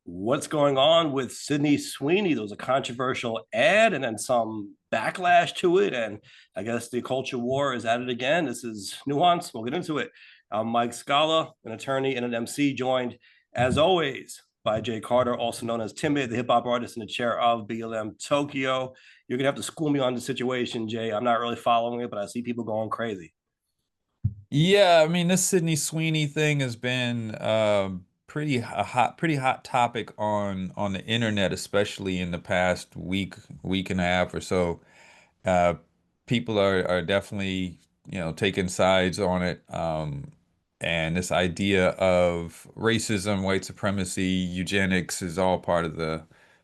What's going on with Sydney Sweeney? There was a controversial ad and then some backlash to it. And I guess the culture war is at it again. This is Nuance. We'll get into it. I'm Mike Scala, an attorney and an MC, joined as always by Jay Carter, also known as Timid, the hip hop artist in the chair of BLM Tokyo. You're going to have to school me on the situation, Jay. I'm not really following it, but I see people going crazy. Yeah, I mean, this Sydney Sweeney thing has been pretty hot topic on the internet, especially in the past week and a half or so. Uh, People are definitely, taking sides on it. And this idea of racism, white supremacy, eugenics is all part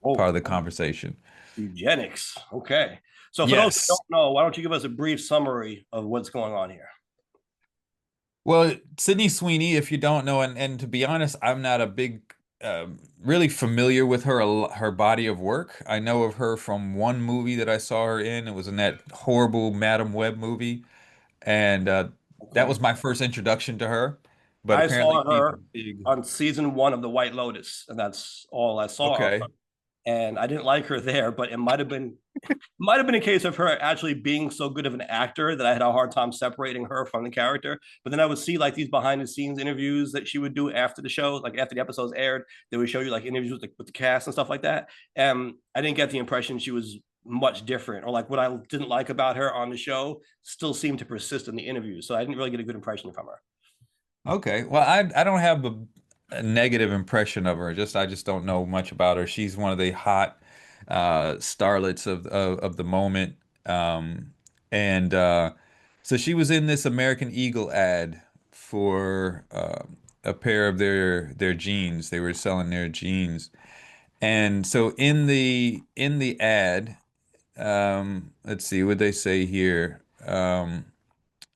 Oh, of the conversation. eugenics. Okay. So for those who Yes. don't know, why don't you give us a brief summary of what's going on here? Well, Sydney Sweeney, if you don't know, and to be honest, I'm not a big, really familiar with her body of work. I know of her from one movie that I saw her in. It was in that horrible Madam Web movie, and that Okay. was my first introduction to her. But I apparently, saw she's a her big. on season one of The White Lotus, and that's all I saw of her. Okay. And I didn't like her there, but it might have been a case of her actually being so good of an actor that I had a hard time separating her from the character. But then I would see like these behind the scenes interviews that she would do after the show, like after the episodes aired, they would show you like interviews with the cast and stuff like that. And I didn't get the impression she was much different, or like what I didn't like about her on the show still seemed to persist in the interviews. So I didn't really get a good impression from her. Okay. Well, I don't have a negative impression of her. I just don't know much about her. She's one of the hot starlets of the moment. And so she was in this American Eagle ad for a pair of their jeans. They were selling their jeans. And so in the ad, let's see what they say here. I'm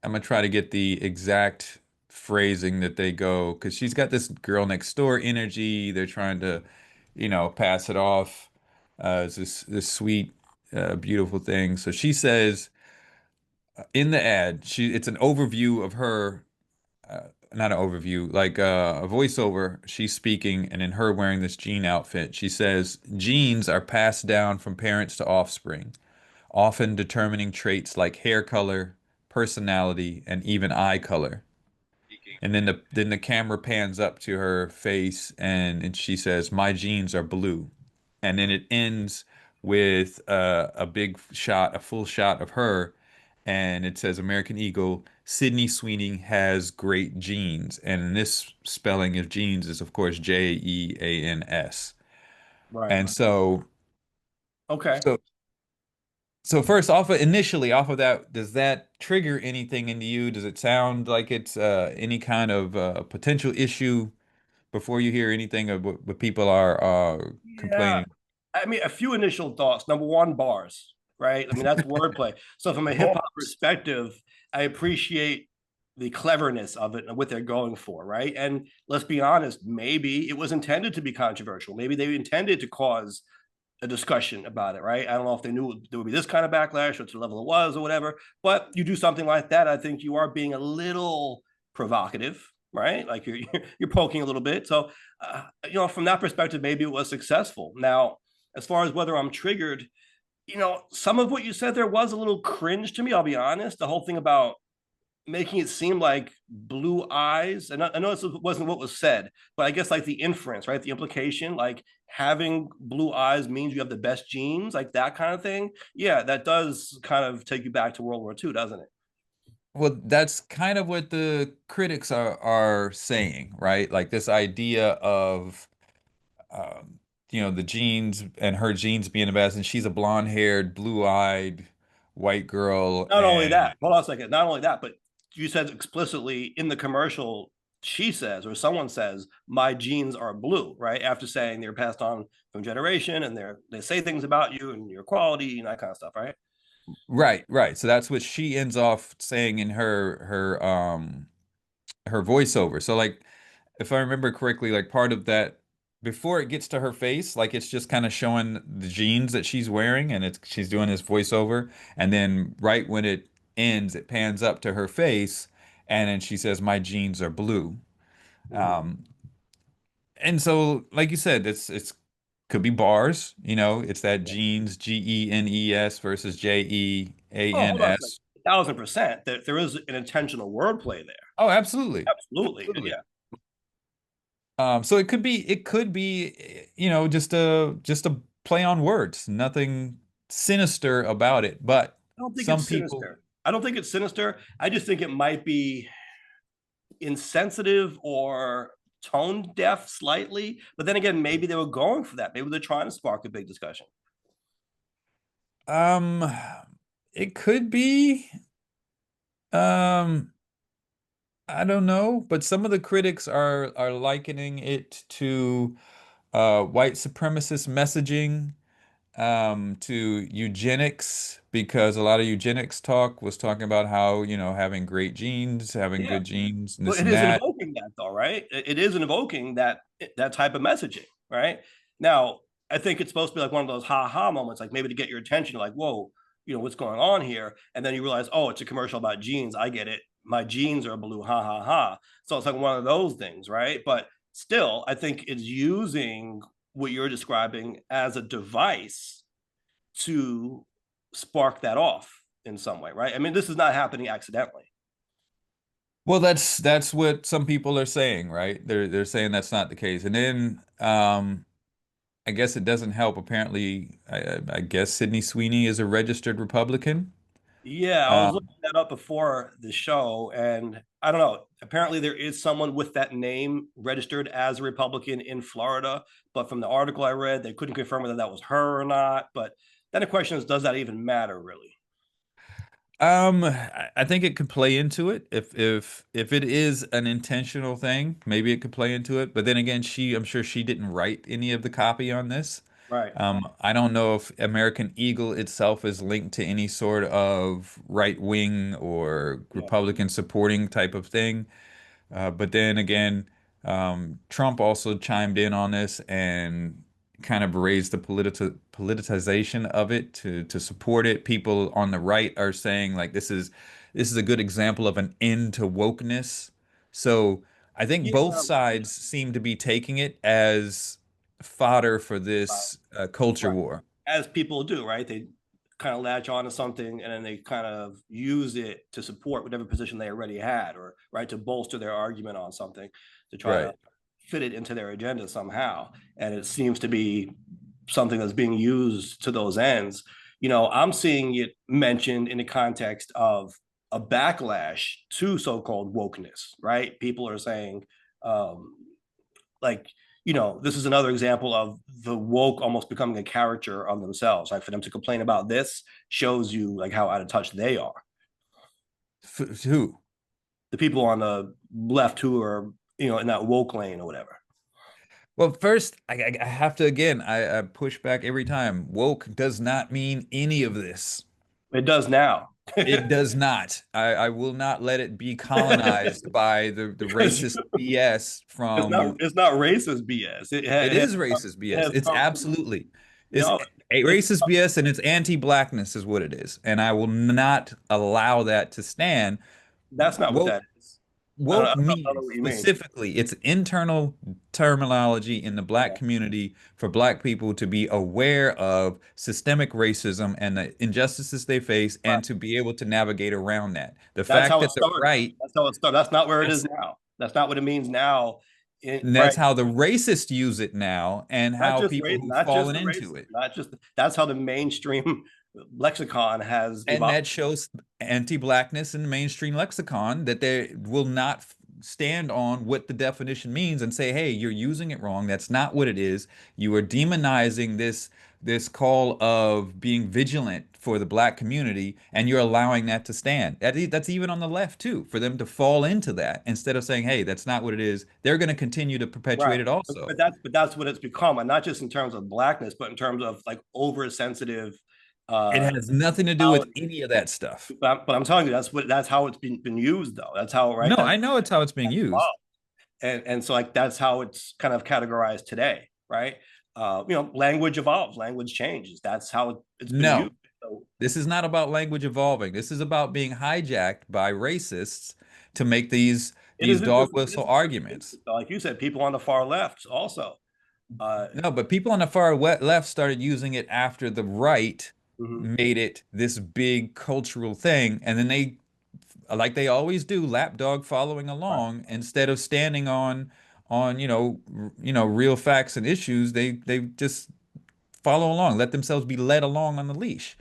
gonna try to get the exact phrasing that they go because she's got this girl next door energy. They're trying to, pass it off as this sweet, beautiful thing. So she says in the ad, it's an overview of her, not an overview, like a voiceover. She's speaking, and in her wearing this jean outfit, she says, "Genes are passed down from parents to offspring, often determining traits like hair color, personality, and even eye color." And then the camera pans up to her face and she says, "My jeans are blue." And then it ends with a big shot, a full shot of her, and it says American Eagle, Sydney Sweeney has great genes. And this spelling of jeans is of course Jeans. Right. And so Okay. so So first off, initially off of that, does that trigger anything into you? Does it sound like it's any kind of potential issue before you hear anything of what people are Yeah. complaining? I mean, a few initial thoughts. Number one, bars, right? I mean, that's wordplay. So, from a hip hop Bars. perspective, I appreciate the cleverness of it and what they're going for, right? And let's be honest, maybe it was intended to be controversial. Maybe they intended to cause a discussion about it, right? I don't know if they knew there would be this kind of backlash or to the level it was or whatever. But you do something like that, I think you are being a little provocative, right? Like you're poking a little bit. So, from that perspective, maybe it was successful. Now, as far as whether I'm triggered, some of what you said there was a little cringe to me. I'll be honest. The whole thing about making it seem like blue eyes, and I know this wasn't what was said, but I guess like the inference, right? The implication, like having blue eyes means you have the best genes, like that kind of thing. Yeah, that does kind of take you back to World War II, doesn't it? Well, that's kind of what the critics are saying, right? Like this idea of the genes and her genes being the best, and she's a blonde-haired, blue-eyed white girl, Not only and that, hold on a second. Not only that, but you said explicitly in the commercial, she says, or someone says, my genes are blue, right? After saying they're passed on from generation and they say things about you and your quality and that kind of stuff, right? right, right. So that's what she ends off saying in her voiceover. So like if I remember correctly, like part of that before it gets to her face, like it's just kind of showing the jeans that she's wearing and it's she's doing this voiceover. And then right when it ends, it pans up to her face and then she says, "My jeans are blue." Mm-hmm. Um, and so, like you said, it's could be bars, it's that Yeah. genes, Genes versus Oh, hold on a second. Jeans. 1,000%. There is an intentional wordplay there. Oh, absolutely. Absolutely. Absolutely. Yeah. So it could be, just a play on words, nothing sinister about it, but I don't think some it's people, sinister. I don't think it's sinister. I just think it might be insensitive or tone deaf slightly. But then again, maybe they were going for that. Maybe they're trying to spark a big discussion. um, it could be, um, I don't know, but some of the critics are likening it to white supremacist messaging, to eugenics, because a lot of eugenics talk was talking about how, having great genes, having Yeah. good genes, and Well, this it and is that. invoking that, though, right? It is invoking that type of messaging, right? Now, I think it's supposed to be like one of those ha ha moments, like maybe to get your attention, like, whoa, what's going on here? And then you realize, oh, it's a commercial about jeans. I get it. My jeans are blue, ha ha ha. So it's like one of those things, right? But still, I think it's using what you're describing as a device to spark that off in some way, right? I mean, this is not happening accidentally. Well, that's what some people are saying, right? They're saying that's not the case. And then I guess it doesn't help. Apparently, I guess Sydney Sweeney is a registered Republican. Yeah, I was Um, looking that up before the show, and I don't know. Apparently, there is someone with that name registered as a Republican in Florida, but from the article I read, they couldn't confirm whether that was her or not. But then the question is, does that even matter, really? I think it could play into it if it is an intentional thing, maybe it could play into it. But then again, I'm sure she didn't write any of the copy on this. Right. I don't know if American Eagle itself is linked to any sort of right wing or Yeah. Republican supporting type of thing. But then again, Trump also chimed in on this and kind of raised the politicization of it to support it. People on the right are saying like this is a good example of an end to wokeness. So I think Yeah. both sides seem to be taking it as fodder for Right. this culture Right. war. As people do, right? They kind of latch on to something and then they kind of use it to support whatever position they already had, or right to bolster their argument on something to try to Right. fit it into their agenda somehow. And it seems to be something that's being used to those ends. I'm seeing it mentioned in the context of a backlash to so-called wokeness, right? People are saying, um, like, this is another example of the woke almost becoming a character of themselves. Like for them to complain about this shows you like how out of touch they are. Who? The people on the left who are, in that woke lane or whatever. Well, first, I have to again, I push back every time. Woke does not mean any of this. It does now. It does not. I will not let it be colonized by the Because racist BS it's from. not racist BS. It is racist It BS. has It's come from, absolutely. you It's know a it's racist BS and it's anti-blackness is what it is. And I will not allow that to stand. that's not what Woke that is. Woke I don't know means what you mean. specifically it's internal terminology in the black Yeah, community for black people to be aware of systemic racism and the injustices they face right. and to be able to navigate around that. The That's fact how it that the started. right, That's how it started. That's not where it is that's, now. That's not what it means now. and Right. that's how the racists use it now and Not how just people race, who've not just fallen the into racist, it. not just that's how the mainstream lexicon has And evolved. that shows anti-blackness in the mainstream lexicon that they will not stand on what the definition means and say, hey, you're using it wrong. That's not what it is. You are demonizing this call of being vigilant for the black community, and you're allowing that to stand. That's even on the left too, for them to fall into that instead of saying, hey, that's not what it is. They're going to continue to perpetuate Right. it But, also. but that's what it's become, and not just in terms of blackness, but in terms of like oversensitive It uh has nothing to do with any of that stuff. but I'm telling you, that's how it's been used though. That's how, right? No, That's I know it's how it's being used. evolved. And so like that's how it's kind of categorized today, right? Language evolves, language changes. That's how it's been used. No. So This is not about language evolving. This is about being hijacked by racists to make these It these is dog interesting. It is whistle interesting. arguments. Like you said, people on the far left also. Uh, No, but people on the far left started using it after the right mhm. made it this big cultural thing, and then they, like they always do, lapdog following Right. along instead of standing on real facts and issues. They just follow along, let themselves be led along on the leash.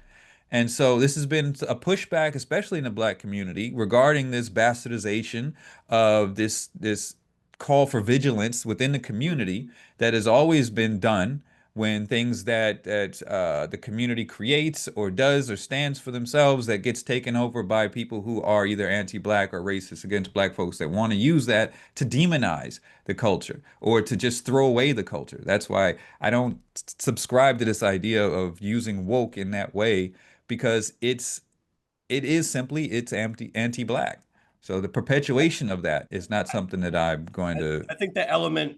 And so this has been a pushback, especially in the black community, regarding this bastardization of this call for vigilance within the community that has always been done when things that the community creates or does or stands for themselves that gets taken over by people who are either anti-black or racist against black folks that want to use that to demonize the culture or to just throw away the culture. That's why I don't subscribe to this idea of using woke in that way because it is simply it's anti-black. So the perpetuation of that is not something that I'm going to. I think the element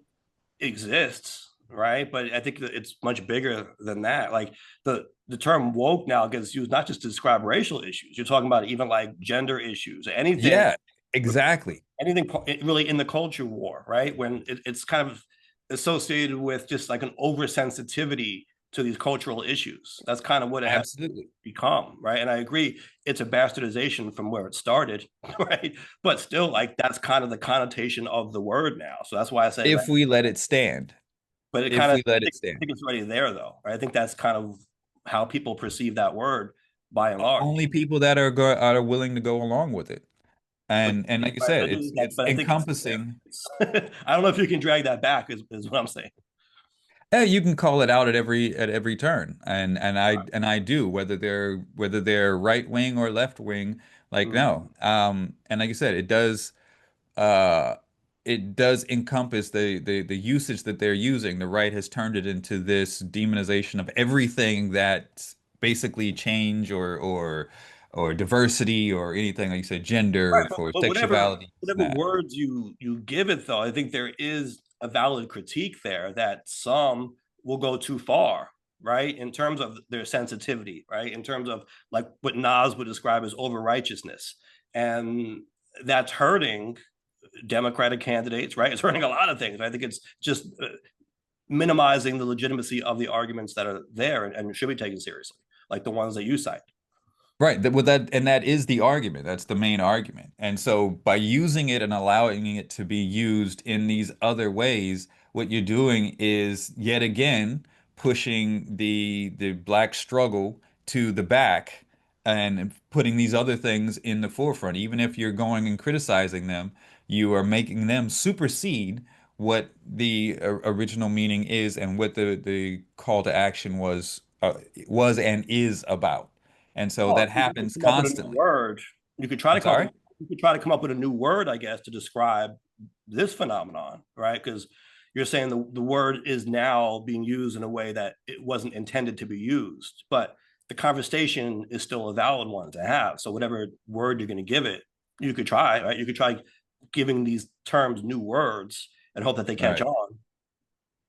exists, right? But I think that it's much bigger than that. Like the term woke now gets used not just to describe racial issues. You're talking about even like gender issues, anything, Yeah, exactly. anything really in the culture war, right? When it's kind of associated with just like an oversensitivity to these cultural issues. That's kind of what it has Absolutely. become, right? And I agree, it's a bastardization from where it started, right? But still, like that's kind of the connotation of the word now. So that's why I say, like, If we let it stand. but it kind If of, we let it I stand. think it's already there, though. Right? I think that's kind of how people perceive that word by and large. Only people that are willing to go along with it. But And like you said, it's but I think it's there. encompassing. I don't know if you can drag that back. Is what I'm saying. You can call it out at every turn, and I do, whether they're right wing or left wing. Like Mhm. no, and like you said, uh, it does encompass the usage that they're using. The right has turned it into this demonization of everything that's basically change or diversity or anything like you said, gender Right, for but sexuality, this and whatever that. words you give it, though, I think there is a valid critique there that some will go too far, right? In terms of their sensitivity, right? In terms of like what Nas would describe as over righteousness, and that's hurting Democratic candidates, right? It's hurting a lot of things. I think it's just minimizing the legitimacy of the arguments that are there and should be taken seriously, like the ones that you cite. Right. That is the argument. That's the main argument. And so by using it and allowing it to be used in these other ways, what you're doing is yet again pushing the black struggle to the back and putting these other things in the forefront. Even if you're going and criticizing them, you are making them supersede what the original meaning is and what the call to action was and is about. And so Oh, that you could happens come up with a new constantly. word. You could try to I'm come up with sorry? you could try to come up with a new word, I guess, to describe this phenomenon, right? Because you're saying the word is now being used in a way that it wasn't intended to be used, but the conversation is still a valid one to have. So whatever word you're going to give it, you could try, right? You could try giving these terms new words and hope that they catch Right. on.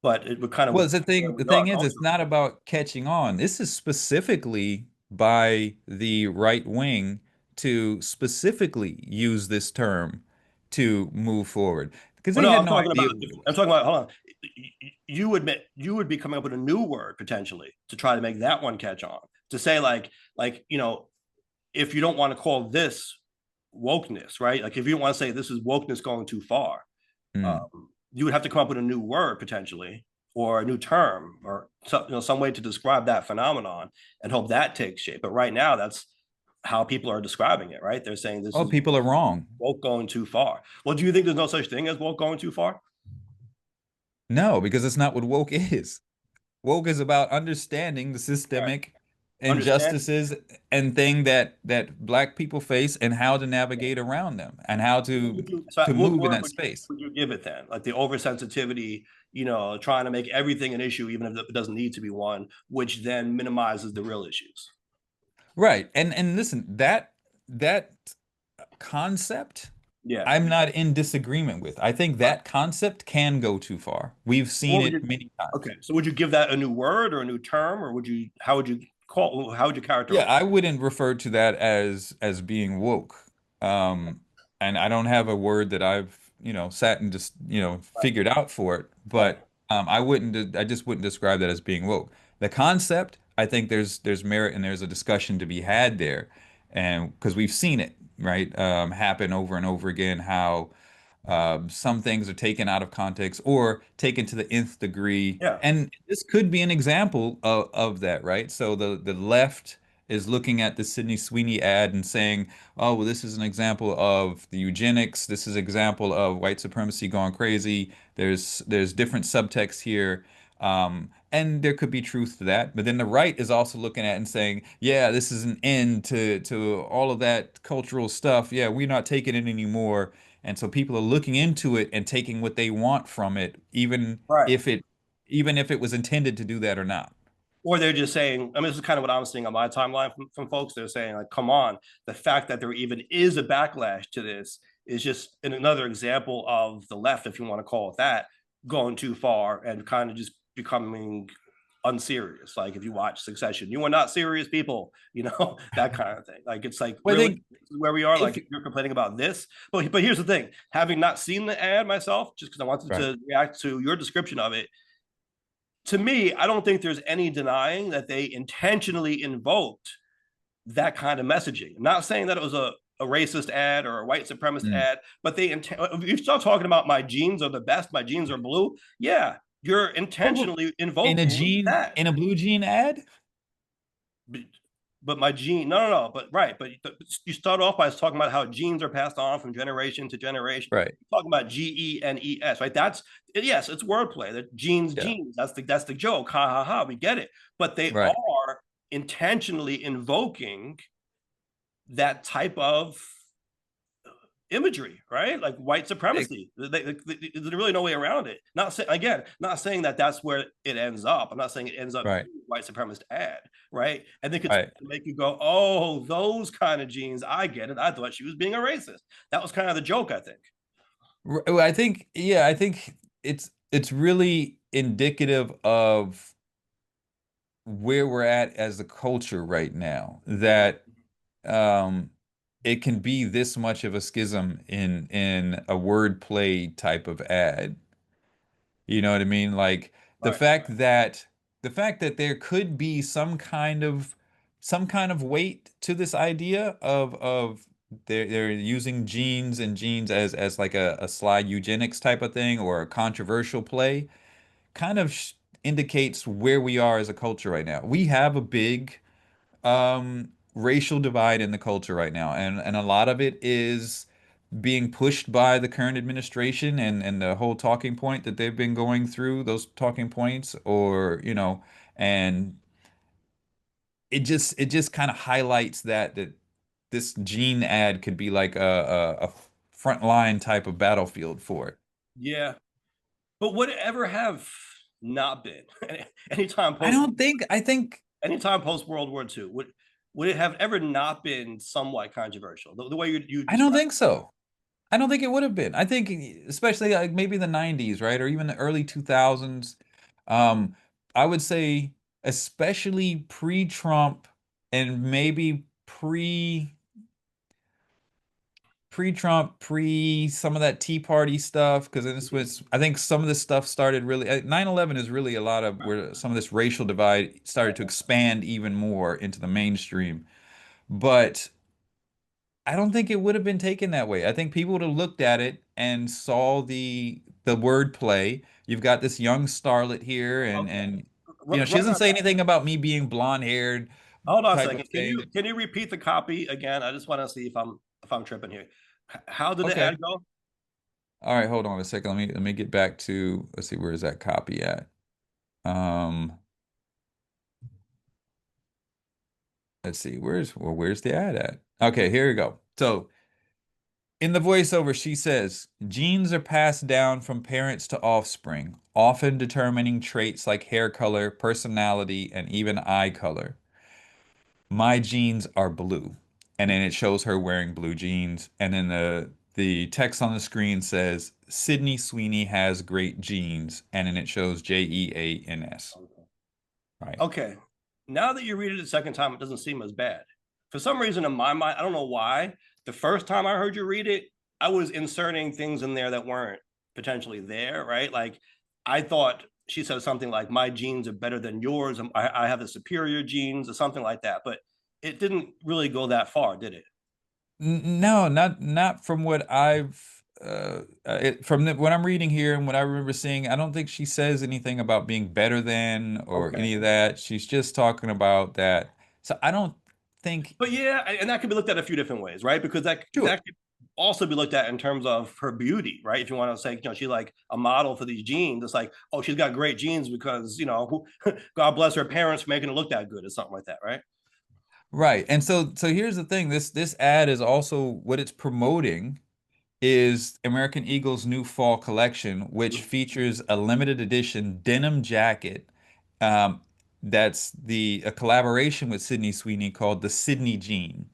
But it would kind Well, of it's the where thing, we the are thing is, it's culturally. not about catching on. This is specifically by the right wing to specifically use this term to move forward because Well, they no, had I'm no talking idea about. what it I'm was. talking about. Hold on. You admit you would be coming up with a new word potentially to try to make that one catch on. To say like if you don't want to call this wokeness, right? Like if you don't want to say this is wokeness going too far, Hmm. you would have to come up with a new word potentially or a new term or some way to describe that phenomenon and hope that takes shape. But right now, that's how people are describing it, right? They're saying this Oh, is people are wrong. woke going too far. Well, do you think there's no such thing as woke going too far? No, because it's not what woke is. Woke is about understanding the Right. systemic Understand. injustices and thing that black people face and how to navigate around them and how to What move in word that space. would you give it then? Like the oversensitivity, trying to make everything an issue, even if it doesn't need to be one, which then minimizes the real issues. Right. And listen, that concept Yeah. I'm not in disagreement with. I think Right. that concept can go too far. We've seen What would it you? many times. Okay. So would you give that a new word or a new term, or would you? How would you call? How would you Yeah, characterize? I wouldn't refer to that as being woke. Um, and I don't have a word that I've, sat and just, Right. figured out for it, Right. but I just wouldn't describe that as being woke. The concept, I think there's merit and there's a discussion to be had there, and because we've seen it, right, happen over and over again, how some things are taken out of context or taken to the nth degree. Yeah. And this could be an example of that, right? So the left is looking at the Sydney Sweeney ad and saying, oh, well, this is an example of the eugenics. This is an example of white supremacy gone crazy. There's different subtext here. And there could be truth to that. But then the right is also looking at it and saying, yeah, this is an end to all of that cultural stuff. Yeah, we're not taking it anymore. And so people are looking into it and taking what they want from it, Right. even if it was intended to do that or not. Or they're just saying, I mean, this is kind of what I'm seeing on my timeline from folks. They're saying, like, come on, the fact that there even is a backlash to this is just another example of the left, if you want to call it that, going too far and kind of just becoming unserious. Like if you watch Succession, you are not serious people, that kind of thing. Like it's like Well, I really think where we are. if Like you're complaining about this, but here's the thing: having not seen the ad myself, just because I wanted right, to react to your description of it, to me, I don't think there's any denying that they intentionally invoked that kind of messaging. I'm not saying that it was a racist ad or a white supremacist mm. ad, but if you start talking about my jeans are the best, my jeans are blue, yeah, you're Oh, intentionally in a invoking jean, that. in a blue jean ad, But my gene, no, but right, but you start off by talking about how genes are passed on from generation to generation. right? You're talking about GENES, right? That's yes, it's wordplay. That Yeah, genes. That's the joke. Ha ha ha. We get it, but they right. are intentionally invoking that type of imagery, right? Like white It- supremacy. There's really no way around it. Not say, again, not saying that that's where it ends up. I'm not saying it ends up right, being white supremacist ad, right? I think it's right. to make you go, oh, those kind of genes. I get it. I thought she was being a racist. That was kind of the joke, I think. Well, I think, yeah, I think it's really indicative of where we're at as a culture right now, Mhm. that um it can be this much of a schism in a wordplay type of ad. You know what I mean? Like the Right. fact that the fact that there could be some kind of weight to this idea of they're using genes and genes as like a sly eugenics type of thing or a controversial play kind of indicates where we are as a culture right now. We have a big racial divide in the culture right now, and a lot of it is being pushed by the current administration and the whole talking point that they've been going through, those talking points, or and it just kind of highlights that this gene ad could be like a front line type of battlefield for it. Yeah. But would it ever have not been anytime I post don't think I think anytime post World War II? Would it have ever not been somewhat controversial? The way you I don't described think so. I don't think it would have been. I think especially like maybe the 90s, right? Or even the early 2000s. Um, I would say especially pre-Trump and maybe pre-Trump, pre some of that Tea Party stuff, because this it. was, I think some of this stuff started really, 9/11 is really a lot of where some of this racial divide started to expand even more into the mainstream. But I don't think it would have been taken that way. I think people would have looked at it and saw the wordplay. You've got this young starlet here, Okay. and she Run doesn't that say back. anything about me being blonde haired Hold on a type of second. Can thing. you can you repeat the copy again? I just want to see if I'm tripping here. How did the Okay. ad go? All right, hold on a second. Let me get back to, let's see, where is that copy at? Um, let's see, where's the ad at? Okay, here we go. So in the voiceover, she says, genes are passed down from parents to offspring, often determining traits like hair color, personality, and even eye color. My jeans are blue. And then it shows her wearing blue jeans. And then the text on the screen says, Sydney Sweeney has great genes. And then it shows Jeans. Right. Okay. Now that you read it a second time, it doesn't seem as bad. For some reason, in my mind, I don't know why. The first time I heard you read it, I was inserting things in there that weren't potentially there, right? Like I thought she said something like, "My genes are better than yours. I have the superior genes," or something like that. But it didn't really go that far, did it? No, not from what I've from what I'm reading here and what I remember seeing. I don't think she says anything about being better than or Okay. any of that. She's just talking about that. So I don't think. But yeah, and that could be looked at a few different ways, right? Because Sure. that could also be looked at in terms of her beauty, right? If you want to say, she's like a model for these genes, it's like, oh, she's got great genes because God bless her parents for making her look that good, or something like that, right? Right. And so here's the thing. This ad is also what it's promoting is American Eagle's new fall collection, which features a limited edition denim jacket. Um, that's the a collaboration with Sydney Sweeney called the Sydney Jean,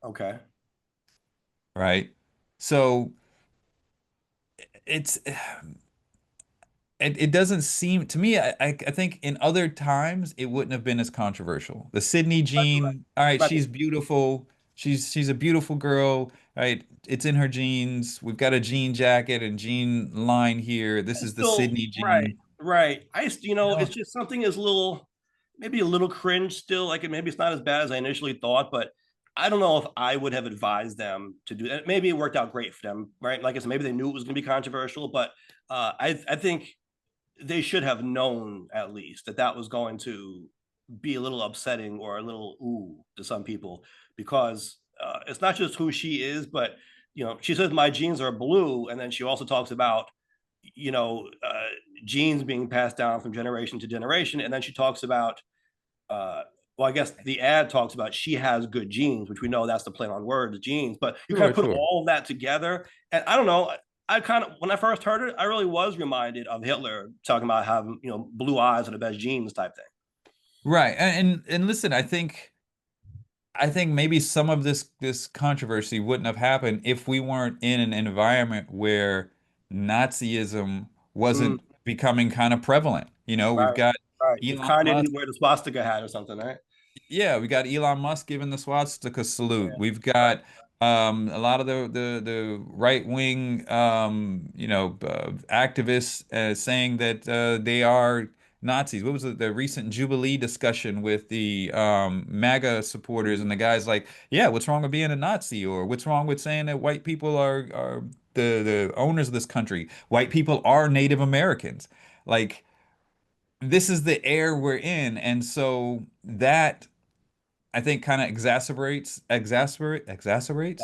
Okay. right? So it's it doesn't seem to me. I think in other times it wouldn't have been as controversial. The Sydney Jean, all right, Right. she's beautiful. She's a beautiful girl, right? It's in her jeans. We've got a jean jacket and jean line here. This is the Still, Sydney right, jean. right. It's No. just something is a little, maybe a little cringe still. Like maybe it's not as bad as I initially thought, but I don't know if I would have advised them to do that. Maybe it worked out great for them, right? Like I said, maybe they knew it was going to be controversial, but I think they should have known at least that that was going to be a little upsetting or a little ooh to some people because it's not just who she is, but she says my genes are blue, and then she also talks about you know uh, genes being passed down from generation to generation, and then she talks about uh, well, I guess the ad talks about she has good genes, which we know that's the play on words, genes. But you kind Sure, of put sure. all of that together, and I don't know. I kind of, when I first heard it, I really was reminded of Hitler talking about having blue eyes and the best genes type thing. Right. And listen, I think maybe some of this controversy wouldn't have happened if we weren't in an environment where Nazism Mm, wasn't becoming kind of prevalent. We've right, got right. If Elon Kanye Musk. didn't wear the swastika hat or something, right? Yeah, we got Elon Musk giving the swastika salute. Yeah, We've right. got a lot of the right wing activists saying that they are Nazis. What was the recent Jubilee discussion with the MAGA supporters and the guys like, yeah, what's wrong with being a Nazi? Or what's wrong with saying that white people are the owners of this country? White people are Native Americans. Like this is the air we're in, and so that I think kind of Exacerbates. exacerbates.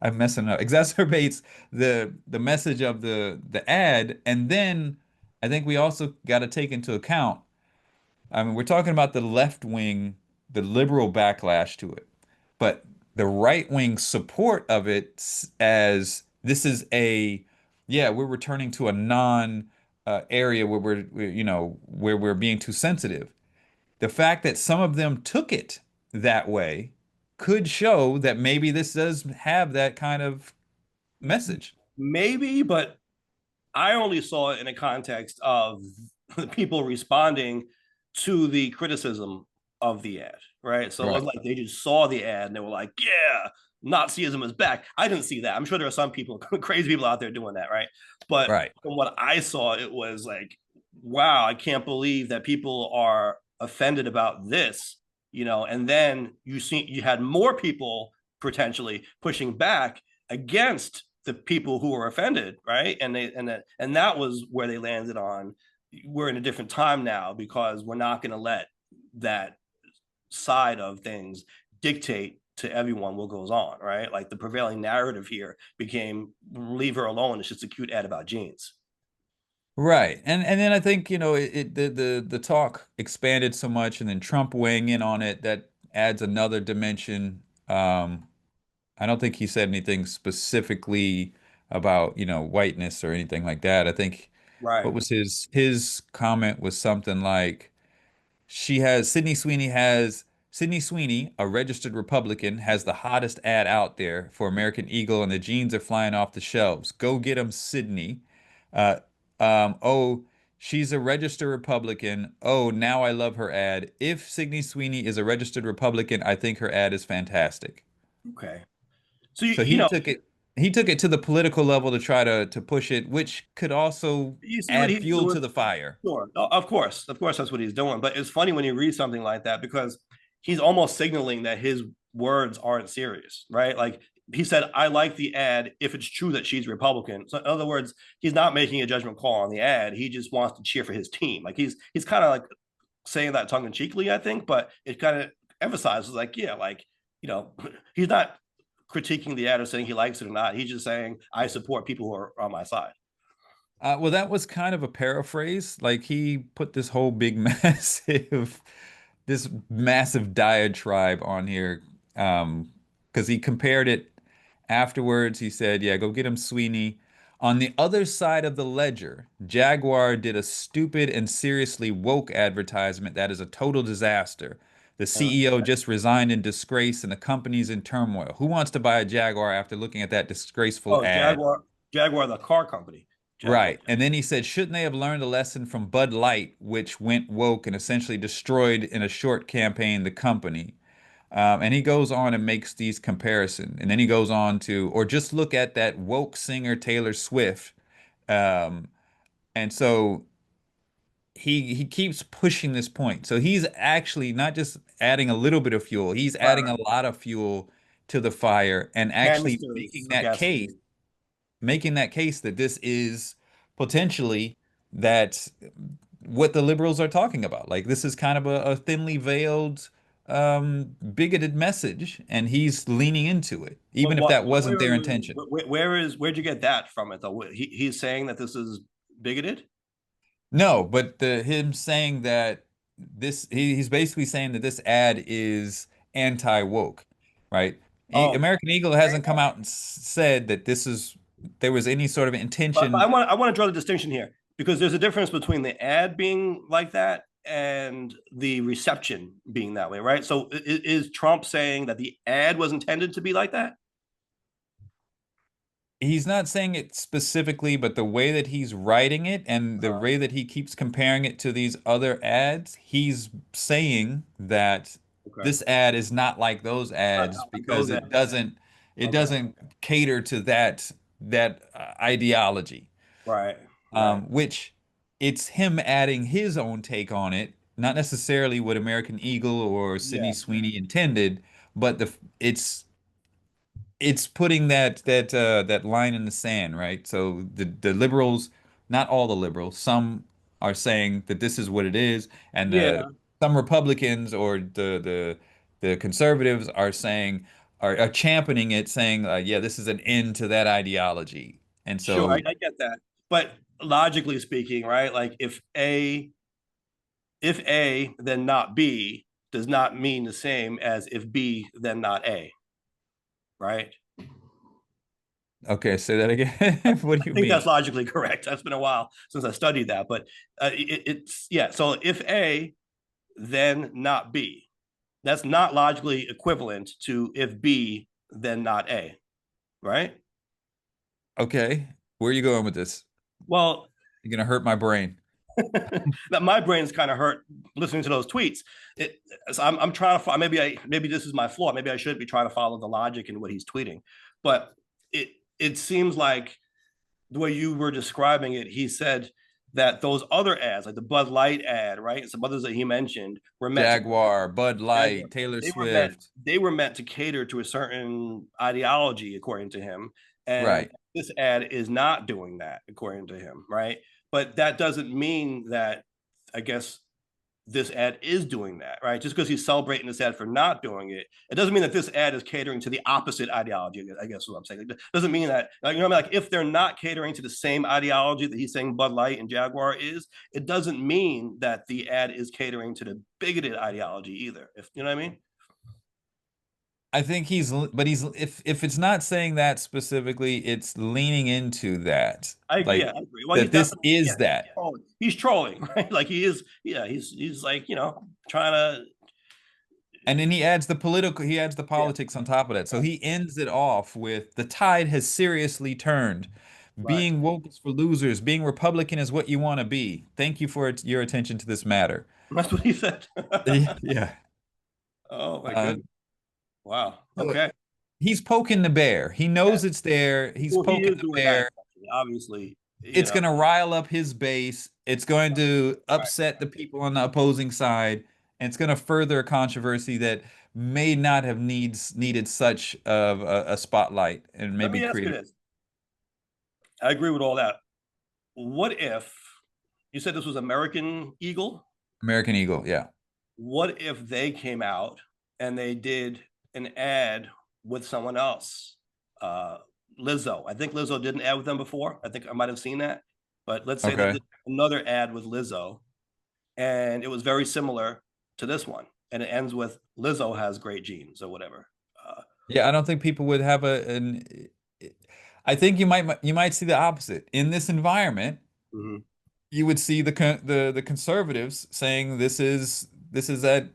I'm messing up. Exacerbates the message of the ad, and then I think we also got to take into account. I mean, we're talking about the left wing, the liberal backlash to it, but the right wing support of it as this is yeah, we're returning to a non area where where we're being too sensitive. The fact that some of them took it that way could show that maybe this does have that kind of message. Maybe, but I only saw it in a context of the people responding to the criticism of the ad, right? So it was Right. like they just saw the ad and they were like, yeah, Nazism is back. I didn't see that. I'm sure there are some people, crazy people out there doing that, right? But Right. from what I saw, it was like, wow, I can't believe that people are offended about this, and then you had more people potentially pushing back against the people who were offended, right? And that was where they landed on. We're in a different time now because we're not going to let that side of things dictate to everyone what goes on, right? Like the prevailing narrative here became leave her alone. It's just a cute ad about jeans. Right. And then I think, the talk expanded so much and then Trump weighing in on it, that adds another dimension. I don't think he said anything specifically about, whiteness or anything like that. I think what Right. was his comment was something like Sydney Sweeney, a registered Republican, has the hottest ad out there for American Eagle, and the jeans are flying off the shelves. Go get 'em, Sydney. Uh, oh, she's a registered Republican. Oh, now I love her ad. If Sydney Sweeney is a registered Republican, I think her ad is fantastic. Okay. So So he took it. he took it to the political level to try to push it, which could also You see what add he's fuel doing? to the fire. Sure. Of course, that's what he's doing. But it's funny when you read something like that because he's almost signaling that his words aren't serious, right? Like he said, I like the ad if it's true that she's Republican. So in other words, he's not making a judgment call on the ad. He just wants to cheer for his team. Like he's kind of like saying that tongue in cheekly, I think, but it kind of emphasizes like, yeah, like, you know, he's not critiquing the ad or saying he likes it or not. He's just saying I support people who are on my side. Well, that was kind of a paraphrase. Like he put this whole big this massive diatribe on here, because he compared it afterwards. He said, "Yeah, go get him, Sweeney." On the other side of the ledger, Jaguar did a stupid and seriously woke advertisement that is a total disaster. The CEO just resigned in disgrace and the company's in turmoil. Who wants to buy a Jaguar after looking at that disgraceful Oh, ad? Jaguar, the car company. Jaguar. Right. And then he said, shouldn't they have learned a lesson from Bud Light, which went woke and essentially destroyed in a short campaign the company? And he goes on and makes these comparisons. And then he goes on to, or just look at that woke singer Taylor Swift. Um, and so he keeps pushing this point. So he's actually not just adding a little bit of fuel, he's Right, adding right. a lot of fuel to the fire and actually Canisters of gasoline. making that case that this is potentially that what the liberals are talking about. Like this is kind of a thinly veiled bigoted message, and he's leaning into it, even if that wasn't their intention. Where'd you get that from it though? He's saying that this is bigoted. No, but him saying that he's basically saying that this ad is anti-woke, right? Oh, American Eagle hasn't come out and said that there was any sort of but intention. I want to draw the distinction here because there's a difference between the ad being like that and the reception being that way, right? So is Trump saying that the ad was intended to be like that? He's not saying it specifically, but the way that he's writing it and the Uh, way that he keeps comparing it to these other ads, he's saying that okay. this ad is not like those ads because Those ads. it Okay. doesn't cater to that ideology. Right. Right. Which it's him adding his own take on it, not necessarily what American Eagle or Sydney Yeah. Sweeney intended, but it's putting that line in the sand, right? So the liberals, not all the liberals, some are saying that this is what it is, and Yeah. some Republicans or the conservatives are saying are championing it, saying, yeah, this is an end to that ideology. And Sure. so I get that. But logically speaking, right? Like if A, then not B does not mean the same as if B, then not A, right? okay, say that again. What I do you think that's mean? logically correct. It's been a while since I studied that, but it's yeah. So if A, then not B. That's not logically equivalent to if B, then not A, right? Okay, where are you going with this? Well, You're gonna hurt my brain. that my brain's kind of hurt listening to those tweets. So I'm trying to maybe this is my flaw. Maybe I should be trying to follow the logic in what he's tweeting, but it seems like the way you were describing it, he said that those other ads, like the Bud Light ad, right, and some others that he mentioned, were meant to Jaguar, Bud Light, Taylor Swift. they were meant to cater to a certain ideology, according to him, and Right. this ad is not doing that, according to him, right? But that doesn't mean that I guess this ad is doing that, right? Just because he's celebrating this ad for not doing it, it doesn't mean that this ad is catering to the opposite ideology. I guess what I'm saying. It doesn't mean that, like, you know, like if they're not catering to the same ideology that he's saying Bud Light and Jaguar is, it doesn't mean that the ad is catering to the bigoted ideology either. If you know what I mean. I think but if it's not saying that specifically, it's leaning into that. Yeah, Like I agree. Well, he's that this definitely is that. trolling. He's trolling, right? Like he is. Yeah, he's like trying to. And then he adds the Yeah, politics on top of that. So he ends it off with the tide has seriously turned. right. Being woke is for losers. Being Republican is what you want to be. Thank you for your attention to this matter. That's what he said. Yeah. Oh my Uh, goodness. Wow. so Okay. he's poking the bear. He Yeah. knows it's there. He's Well, he poking is the doing that bear. intentionally, obviously. It's going to rile up his base. It's going to Right. upset the people on the opposing side, and it's going to further a controversy that may not have needed such of a spotlight and Let maybe me ask you created this. I agree with all that. What if you said this was American Eagle? American Eagle. Yeah. What if they came out and they did an ad with someone else? Uh, Lizzo. I think Lizzo did an ad with them before. I think I might have seen that. But let's say they Okay. did another ad with Lizzo, and it was very similar to this one, and it ends with Lizzo has great genes or whatever. Uh, Yeah, I don't think people would have I think you might see the opposite. In this environment, mhm. you would see the conservatives saying this is that,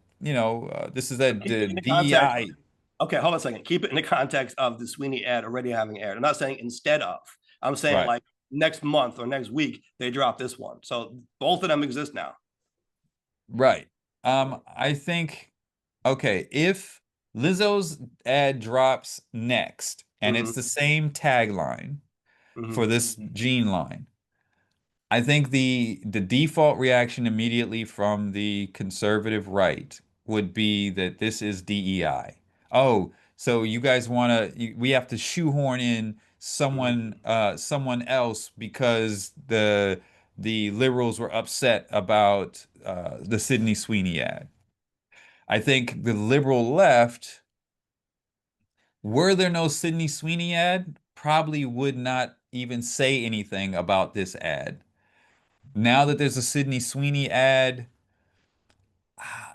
this is that Keep it in the context. DEI. Okay, hold on a second. Keep it in the context of the Sweeney ad already having aired. I'm not saying instead of. I'm saying Right. like next month or next week they drop this one. So both of them exist now. Right. I think, okay, if Lizzo's ad drops next and Hmm. it's the same tagline for Hmm. this gene line, I think the default reaction immediately from the conservative right would be that this is DEI. Oh, so you guys want to we have to shoehorn in Hmm. someone else because the liberals were upset about the Sydney Sweeney ad. I think the liberal left, were there no Sydney Sweeney ad, probably would not even say anything about this ad. Now that there's a Sydney Sweeney ad,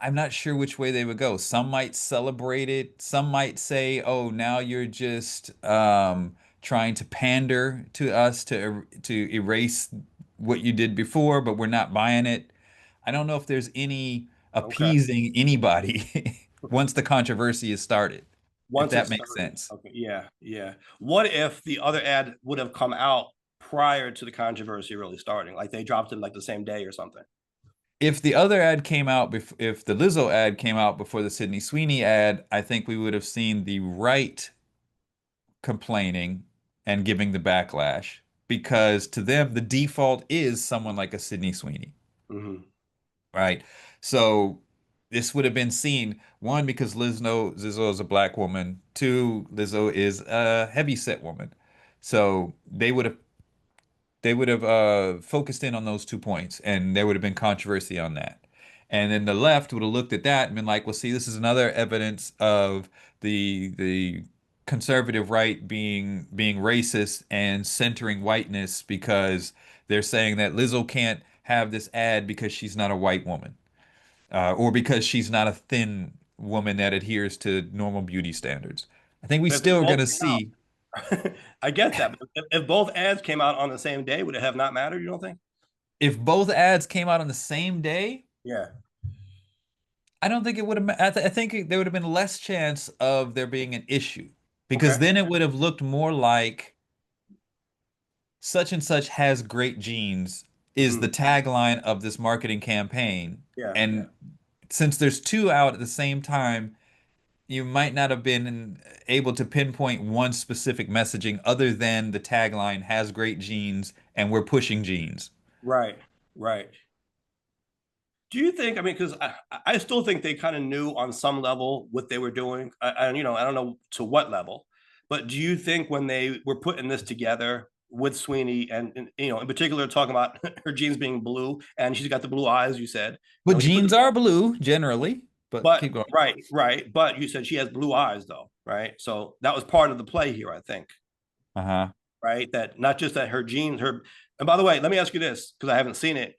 I'm not sure which way they would go. Some might celebrate it. Some might say, "Oh, now you're just trying to pander to us to erase what you did before, but we're not buying it." I don't know if there's any Okay. appeasing anybody once the controversy is started, if Once it that makes started. sense. Okay. Yeah. Yeah. What if the other ad would have come out prior to the controversy really starting? Like they dropped it like the same day or something. If the other ad came out, if the Lizzo ad came out before the Sydney Sweeney ad, I think we would have seen the right complaining and giving the backlash because to them the default is someone like a Sydney Sweeney, Hmm. right? So this would have been seen, one, because Lizzo is a black woman, two, Lizzo is a heavyset woman. So they would have focused in on those 2 points, and there would have been controversy on that. And then the left would have looked at that and been like, well, see, this is another evidence of the conservative right being racist and centering whiteness because they're saying that Lizzo can't have this ad because she's not a white woman, or because she's not a thin woman that adheres to normal beauty standards. I think we But if they still are going both to came out, see. I get that. But if both ads came out on the same day, would it have not mattered? You don't think? If both ads came out on the same day, Yeah. I don't think it would have. I think there would have been less chance of there being an issue because Okay. then it would have looked more like such and such has great genes is the Hmm. tagline of this marketing campaign. Yeah. Yeah. And since there's two out at the same time, you might not have been able to pinpoint one specific messaging other than the tagline has great genes and we're pushing genes. Right. Right. Do you think? I mean, because I still think they kind of knew on some level what they were doing. I don't know to what level, but do you think when they were putting this together with Sweeney and in particular talking about her genes being blue and she's got the blue eyes, you said, But you put genes are blue generally, but but keep going. right, right, but you said she has blue eyes though, right? So that was part of the play here, I think, Uh-huh. right? That not just that her genes, her. And by the way, let me ask you this because I haven't seen it.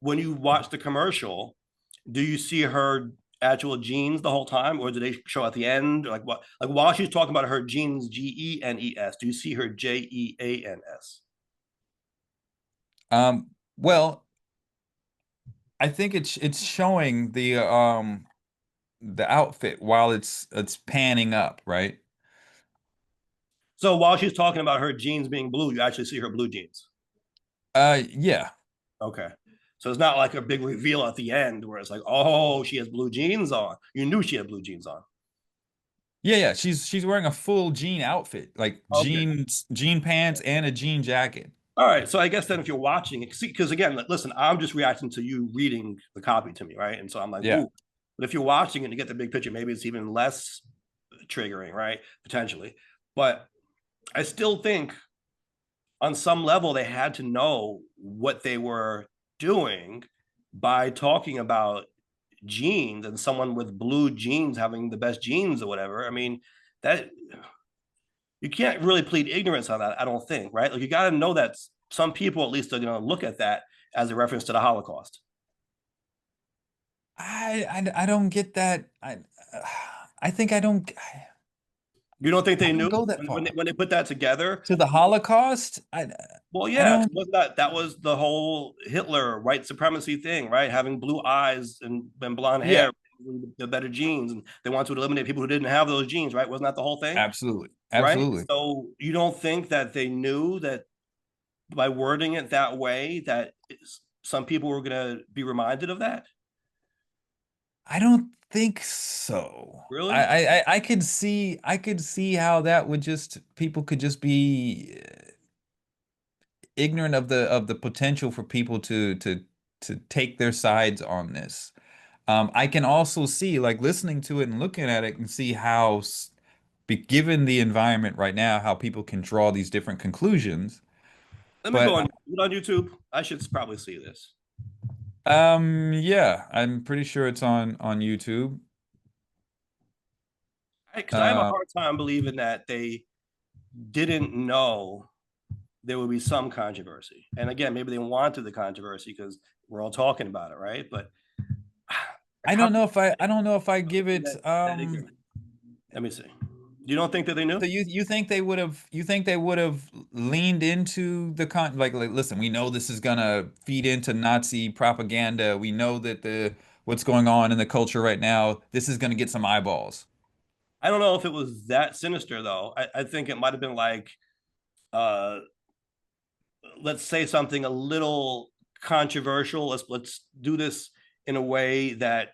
When you watch the commercial, do you see her actual genes the whole time, or do they show at the end? Like what? Like while she's talking about her genes, Genes, do you see her Jeans? Well, I think it's showing the outfit while it's panning up, right? So while she's talking about her genes being blue, you actually see her blue jeans. Yeah. Okay. So it's not like a big reveal at the end where it's like, oh, she has blue jeans on. You knew she had blue jeans on. Yeah, yeah. She's wearing a full jean outfit, like Okay. jean pants and a jean jacket. All right. So I guess then if you're watching it, see, because again, listen, I'm just reacting to you reading the copy to me, right? And so I'm like, Yeah. ooh. But if you're watching it and you get the big picture, maybe it's even less triggering, right? Potentially. But I still think on some level they had to know what they were doing by talking about genes and someone with blue genes having the best genes or whatever. I mean, that you can't really plead ignorance on that, I don't think, right? Like you got to know that some people at least are going to look at that as a reference to the Holocaust. I don't get that. I think You don't think I they don't knew go that when far. they put that together? To the Holocaust? Well, I yeah, don't wasn't that was the whole Hitler white supremacy thing, right? Having blue eyes and blonde yeah, hair, the better genes, and they wanted to eliminate people who didn't have those genes, right? Wasn't that the whole thing, absolutely. right? Absolutely. So you don't think that they knew that by wording it that way that some people were going to be reminded of that? I don't think so. Really? I could see how that would just people could just be ignorant of the potential for people to take their sides on this. I can also see, like listening to it and looking at it, and see how, given the environment right now, how people can draw these different conclusions. Let me go But on YouTube. I should probably see this. yeah, I'm pretty sure it's on YouTube. Because I have a Uh, hard time believing that they didn't know there would be some controversy. And again, maybe they wanted the controversy because we're all talking about it, right? But how I don't know if I give it that ignorant? Let me see. You don't think that they knew? so you think they would have leaned into the like listen, we know this is gonna feed into Nazi propaganda. We know that the what's going on in the culture right now, this is gonna get some eyeballs. I don't know if it was that sinister though. I think it might have been like, uh, let's say something a little controversial. Let's do this in a way that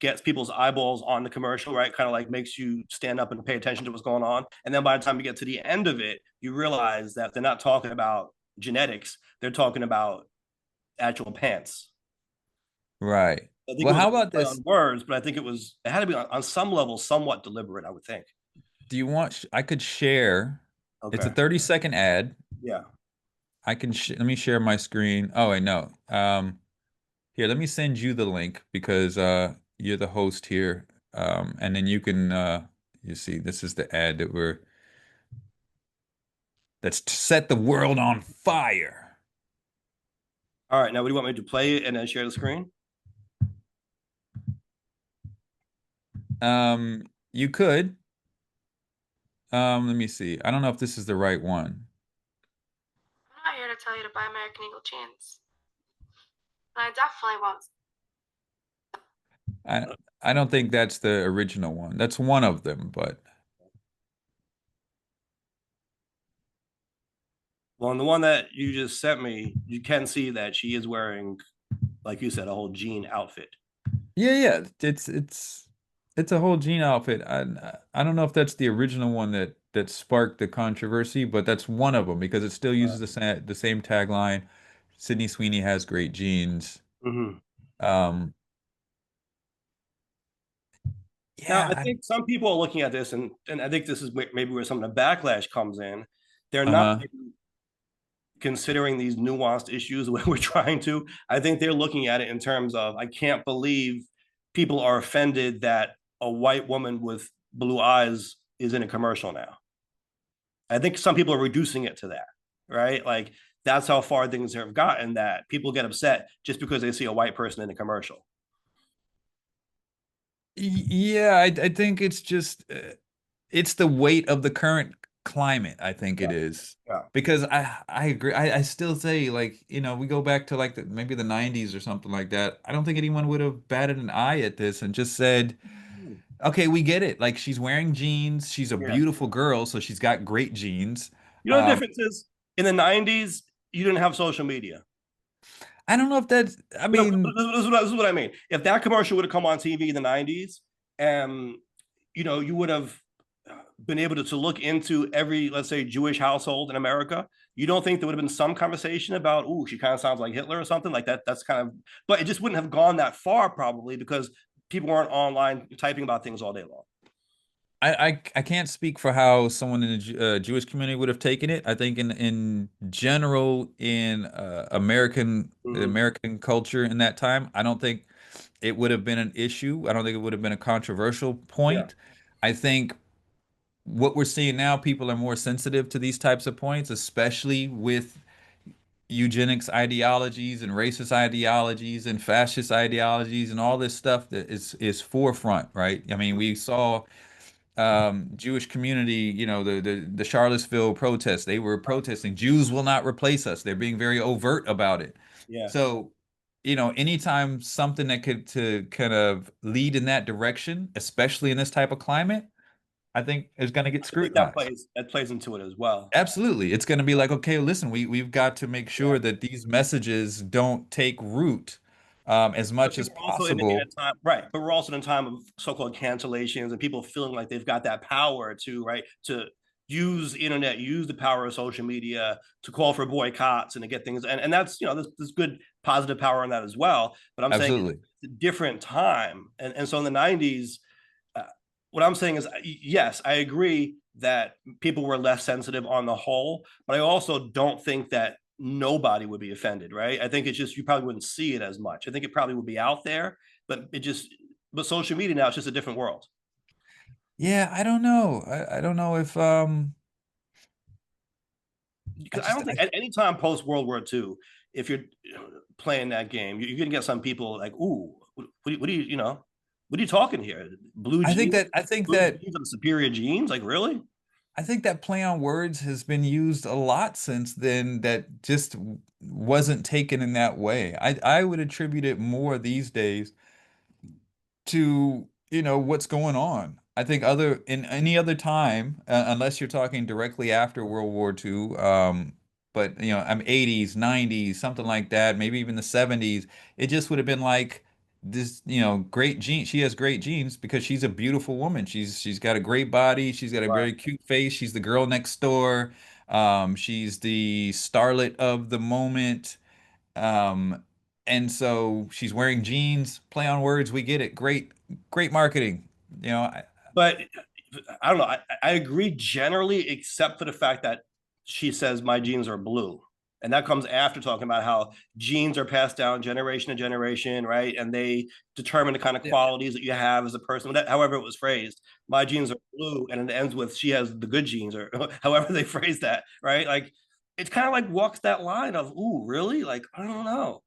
gets people's eyeballs on the commercial, right? Kind of like makes you stand up and pay attention to what's going on. And then by the time you get to the end of it, you realize that they're not talking about genetics, they're talking about actual pants. Right. I think it Well, was a how about play this? on words, but I think it had to be on some level somewhat deliberate, I would think. Do you want I could share. It's a Okay. 30-second ad. Yeah. I can let me share my screen. Oh, wait, no. Here, let me send you the link because you're the host here. And then you can you see this is the ad that's to set the world on fire. All right. Now, what do you want me to play it and then share the screen? You could. Let me see. I don't know if this is the right one. I'm not here to tell you to buy American Eagle jeans. And I definitely won't. I I don't think that's the original one. That's one of them, but Well, on the one that you just sent me, you can see that she is wearing, like you said, a whole jean outfit. yeah, yeah, it's a whole jean outfit. I don't know if that's the original one that sparked the controversy, but that's one of them because it still uses the same tagline. Sydney Sweeney has great jeans. Mm-hmm. Um, Now, I yeah, think some people are looking at this, and I think this is maybe where some of the backlash comes in. They're not uh-huh. considering these nuanced issues the way we're trying to. I think they're looking at it in terms of, I can't believe people are offended that a white woman with blue eyes is in a commercial now. I think some people are reducing it to that, right? Like that's how far things have gotten that people get upset just because they see a white person in a commercial. Yeah, I think it's just it's the weight of the current climate, I think it Yeah. is. Yeah. Because I agree. I still say like, we go back to like maybe the 90s or something like that. I don't think anyone would have batted an eye at this and just said, "Okay, we get it. Like she's wearing jeans. She's a Yeah. beautiful girl, so she's got great jeans." You know the difference is in the 90s, you didn't have social media. I don't know if that's I No, mean, this is what I mean. If that commercial would have come on TV in the 90s, and you would have been able to look into every, let's say, Jewish household in America, you don't think there would have been some conversation about, oh, she kind of sounds like Hitler or something like that? That's kind of, but it just wouldn't have gone that far probably because people weren't online typing about things all day long. I can't speak for how someone in the Jewish community would have taken it. I think in general in Mm-hmm. American culture in that time, I don't think it would have been an issue. I don't think it would have been a controversial Yeah. point. I think what we're seeing now, people are more sensitive to these types of points, especially with eugenics ideologies and racist ideologies and fascist ideologies and all this stuff that is forefront, right? I mean, we saw Jewish community, the Charlottesville protests, they were protesting, Jews will not replace us. They're being very overt about it. Yeah. So, anytime something that could to kind of lead in that direction, especially in this type of climate, I think is going to get I think that scrutinized. plays into it as well. Absolutely. It's going to be like, okay, listen, we've got to make Yeah. sure that these messages don't take root as But much as people are also in a possible. time, right? But we're also in a time of so-called cancellations and people feeling like they've got that power to, right, to use the internet, use the power of social media to call for boycotts and to get things. And that's, there's good positive power in that as well. But I'm saying it's Absolutely. a different time. And so in the 90s, uh, what I'm saying is, yes, I agree that people were less sensitive on the whole, but I also don't think that nobody would be offended, right? I think it's just you probably wouldn't see it as much. I think it probably would be out there, but but social media now it's just a different world. Yeah, I don't know. I don't know if I Because I just don't think at any time post World War II, if you're playing that game, you're gonna get some people like, "Ooh, what do what are you talking here? Blue I think jeans, that are superior jeans? Like really?" I think that play on words has been used a lot since then that just wasn't taken in that way. I would attribute it more these days to, what's going on. I think other in any other time, unless you're talking directly after World War II, but I'm 80s, 90s, something like that, maybe even the 70s, it just would have been like this, great genes. She has great genes because she's a beautiful woman. She's got a great body, she's got a Right. very cute face, she's the girl next door. She's the starlet of the moment. Um, and so she's wearing jeans, play on words, we get it. Great, great marketing. You know, I, But I don't know. I agree generally, except for the fact that she says my genes are blue. And that comes after talking about how genes are passed down generation to generation, right? And they determine the kind of yeah, qualities that you have as a person. That, however, it was phrased. My genes are blue, and it ends with she has the good genes, or however they phrase that, right? Like it's kind of like walks that line of, ooh, really? Like I don't know.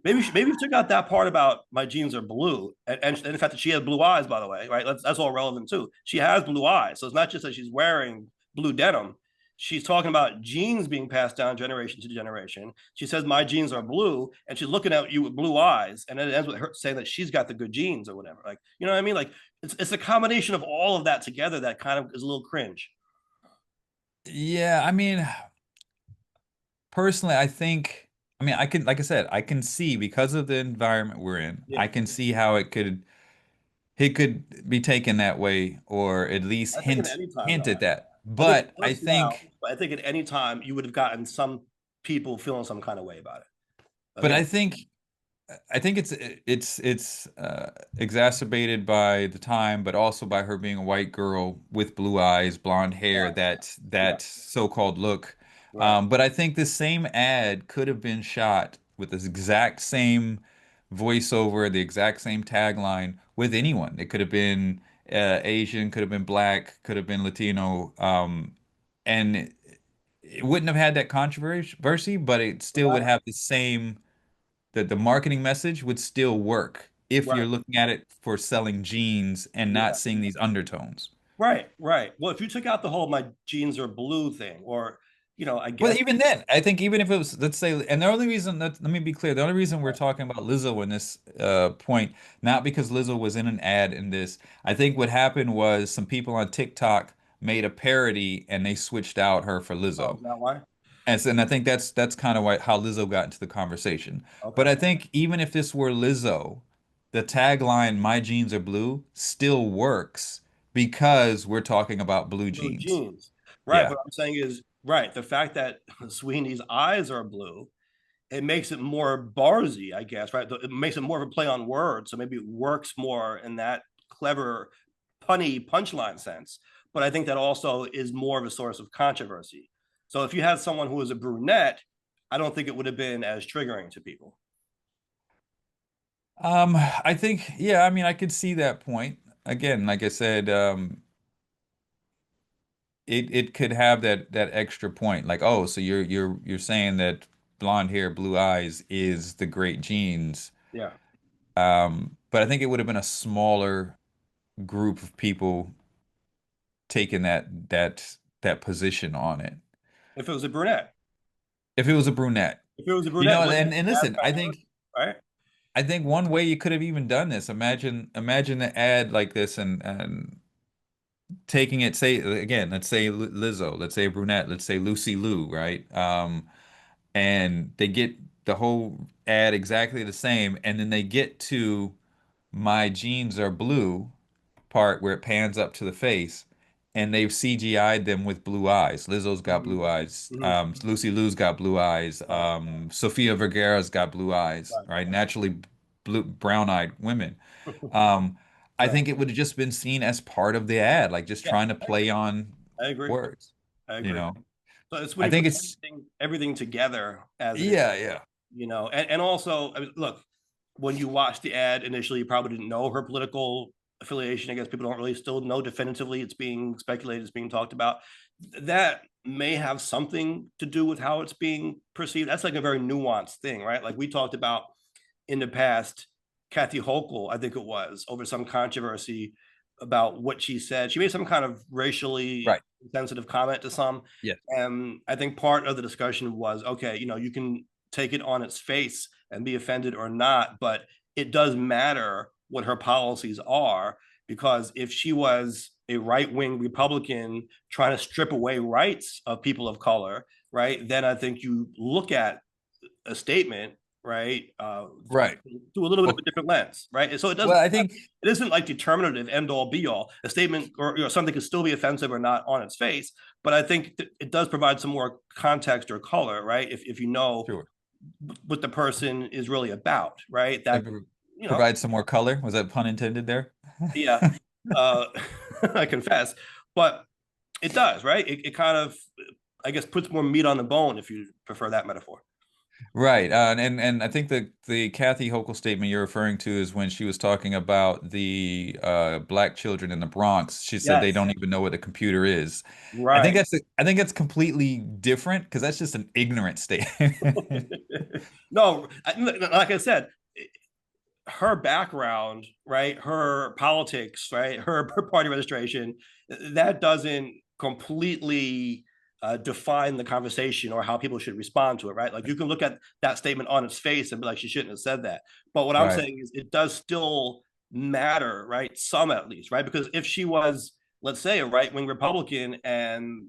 Maybe we took out that part about my jeans are blue, and the fact that she has blue eyes, by the way, right? That's all relevant too. She has blue eyes, so it's not just that she's wearing blue denim. She's talking about genes being passed down generation to generation. She says my genes are blue, and she's looking at you with blue eyes, and then it ends with her saying that she's got the good genes or whatever. Like you know what I mean? Like it's a combination of all of that together that kind of is a little cringe. yeah, I mean, personally, I mean, I can, like I said, I can see because of the environment we're in, Yeah, I can see how it could be taken that way, or at least I think at any time hint though. at that. I think But I worse now, think, but I think at any time you would have gotten some people feeling some kind of way about it. but Again, I think it's exacerbated by the time, but also by her being a white girl with blue eyes, blonde hair, right, that right, so-called look. right, But I think the same ad could have been shot with this exact same voiceover, the exact same tagline with anyone. It could have been Asian, could have been black, could have been Latino, and it wouldn't have had that controversy, but it still would right, have the same the marketing message would still work if you're right. looking at it for selling jeans and not Yeah, seeing these undertones. right, right. Well, if you took out the whole "my jeans are blue" thing, or I Well, guess even then, I think even if it was, let's say, and the only reason that, let me be clear, the only reason we're talking about Lizzo in this point, not because Lizzo was in an ad in this. I think what happened was some people on TikTok made a parody and they switched out her for oh, Lizzo. is that why? And I think that's kind of why how Lizzo got into the conversation. But Okay, I think even if this were Lizzo, the tagline "My jeans are blue" still works because we're talking about blue Blue jeans. jeans. Right. Yeah. But what I'm saying is, right, the fact that Sweeney's eyes are blue, it makes it more barsy, I guess, right? It makes it more of a play on words. So maybe it works more in that clever, punny punchline sense. But I think that also is more of a source of controversy. So if you had someone who was a brunette, I don't think it would have been as triggering to people. I think, yeah, I mean, I could see that point. Again, like I said, it could have that extra point. Like, oh, so you're saying that blonde hair, blue eyes is the great genes. Yeah. But I think it would have been a smaller group of people taking that position on it. If it was a brunette. If it was a brunette. If it was a You brunette, know, would and as listen, controversial, right? I think one way you could have even done this, imagine the ad like this and taking it, say again, let's say Lizzo, let's say a brunette, let's say Lucy Liu, right? And they get the whole ad exactly the same, and then they get to my jeans are blue part where it pans up to the face, and they've CGI'd them with blue eyes. Lizzo's got Mm-hmm. blue eyes. Mm-hmm. Lucy Liu's got blue eyes. Right. Sofia Vergara's got blue eyes, Right. right? Naturally blue, brown-eyed women. Um, I Right. think it would have just been seen as part of the ad, like just Yeah, trying to I agree. play on I agree. words, I you agree. know. So it's when I you put think it's everything together as it is, yeah, yeah. and also, I mean, look, when you watch the ad initially, you probably didn't know her political affiliation. I guess people don't really still know definitively. It's being speculated, it's being talked about. That may have something to do with how it's being perceived. That's like a very nuanced thing, right? Like we talked about in the past, Kathy Hochul, I think it was, over some controversy about what she said. She made some kind of racially Right. sensitive comment to some. Yeah. And I think part of the discussion was, okay, you can take it on its face and be offended or not, but it does matter what her policies are, because if she was a right-wing Republican trying to strip away rights of people of color, right, then I think you look at a statement, right, Right. through a little bit of Well, a different lens, right? So it doesn't. well, I think It isn't like determinative, end all, be all. A statement or something can still be offensive or not on its face, but I think it does provide some more context or color, right? If you know sure. what the person is really about, right? It That provides some more color. Was that pun intended there? yeah, uh, I confess, but it does, right? It kind of, I guess, puts more meat on the bone, if you prefer that metaphor. Right. And I think the Kathy Hochul statement you're referring to is when she was talking about the black children in the Bronx. She said they Yes, don't even know what a computer is. right. I think that's completely different because that's just an ignorant statement. No, like I said, her background, right, her politics, right, her party registration, that doesn't completely define the conversation or how people should respond to it, right? Like you can look at that statement on its face and be like, she shouldn't have said that. But what I'm Right. saying is it does still matter, right? Some at least, right? Because if she was, let's say, a right-wing Republican and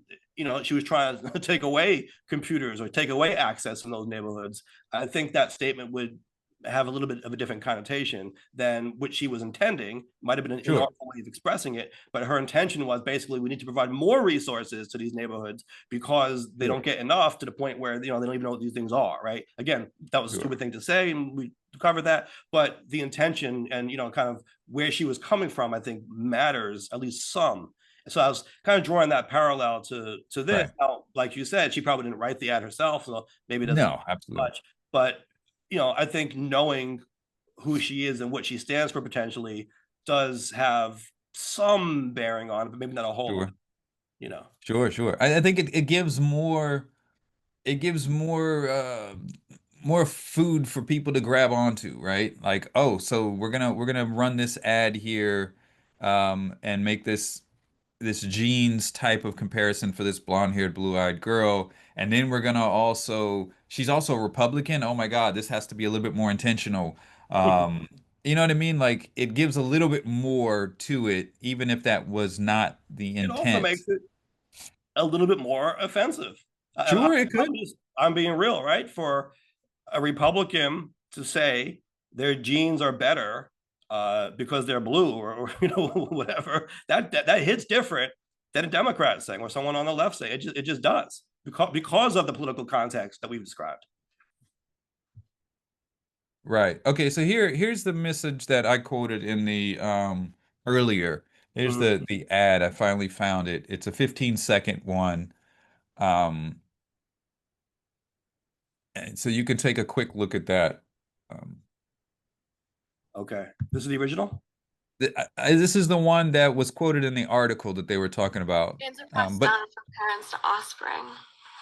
she was trying to take away computers or take away access in those neighborhoods, I think that statement would have a little bit of a different connotation than what she was intending. Might have been an Sure. inartful way of expressing it, but her intention was basically we need to provide more resources to these neighborhoods because they Sure. don't get enough to the point where they don't even know what these things are, right? Again, that was a Sure. stupid thing to say, and we covered that. But the intention and kind of where she was coming from, I think matters at least some. So I was kind of drawing that parallel to this. Right. Now, like you said, she probably didn't write the ad herself, so maybe it doesn't No, absolutely. much. But I think knowing who she is and what she stands for potentially does have some bearing on it, but maybe not a whole lot, Sure. you know. Sure, sure. I think it gives more more food for people to grab onto, right? Like, oh, so we're gonna run this ad here and make this jeans type of comparison for this blonde-haired, blue-eyed girl. And then we're gonna also she's also a Republican. Oh my God, this has to be a little bit more intentional. Um, you know what I mean? Like it gives a little bit more to it, even if that was not the It also intent. makes it a little bit more offensive. Sure, it could. I'm being real, right? For a Republican to say their genes are better because they're blue or whatever, that hits different than a Democrat saying or someone on the left saying. It just does because of the political context that we've described. Right. Okay, so here's the message that I quoted in the earlier. Here's Mhm. the ad. I finally found it. It's a 15-second one. Um, and so you can take a quick look at that. Um, Okay, this is the original. this is the one that was quoted in the article that they were talking about. Genes are passed But down from parents to offspring,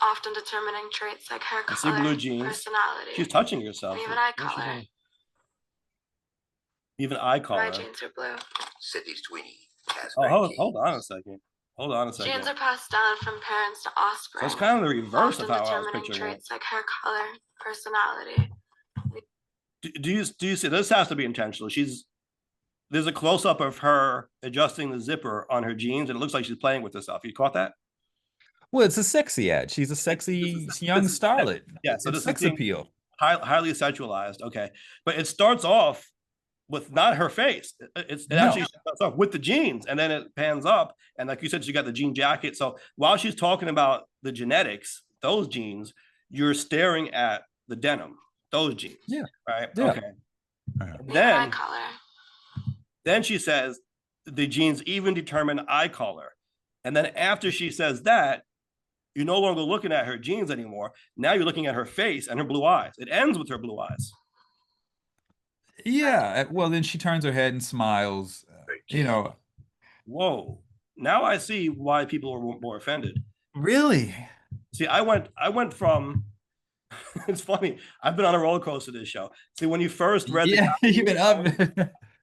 often determining traits like hair I see color, blue jeans. personality, She's touching herself. and even eye What's she color. doing? Even eye My color. genes are blue. Sydney Sweeney has Oh, great hold on a genes. second. Hold on a second. Genes are passed down from parents to offspring. So it's kind of the reverse of often how I was determining picturing it. traits like hair color, personality. Do you see? This has to be intentional. There's a close up of her adjusting the zipper on her jeans, and it looks like she's playing with herself. You caught that? well, it's a sexy ad. She's a sexy young starlet. Yeah. So It's this sex is being appeal. highly sexualized. Okay, but it starts off with not her face. It No. actually starts off with the jeans, and then it pans up, and like you said, she got the jean jacket. So while she's talking about the genetics, those genes, you're staring at the denim, those jeans. Yeah. Right. Yeah. Okay. Even eye color. Then she says the genes even determine eye color. And then after she says that, you're no longer looking at her genes anymore. Now you're looking at her face and her blue eyes. It ends with her blue eyes. Yeah. Well, then she turns her head and smiles. You know, Whoa. Now I see why people are more offended. really? See, I went from it's funny. I've been on a roller coaster this show. See, when you first read Yeah, the you've been up.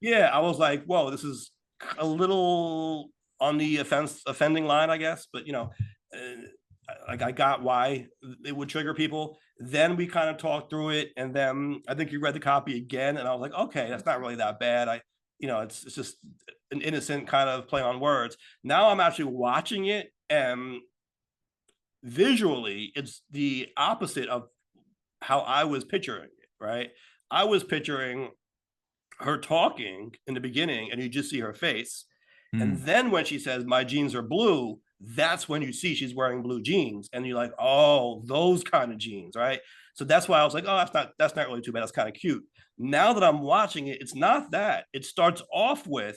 yeah, I was like, whoa, this is a little on the offending line, I guess. But like I got why it would trigger people. Then we kind of talked through it, and then I think you read the copy again, and I was like, okay, that's not really that bad. It's just an innocent kind of play on words. Now I'm actually watching it, and visually, it's the opposite of how I was picturing it. Right? I was picturing her talking in the beginning, and you just see her face. And then when she says, my jeans are blue, that's when you see she's wearing blue jeans. And you're like, oh, those kind of jeans, right? So that's why I was like, oh, that's not really too bad. That's kind of cute. Now that I'm watching it, it's not that. It starts off with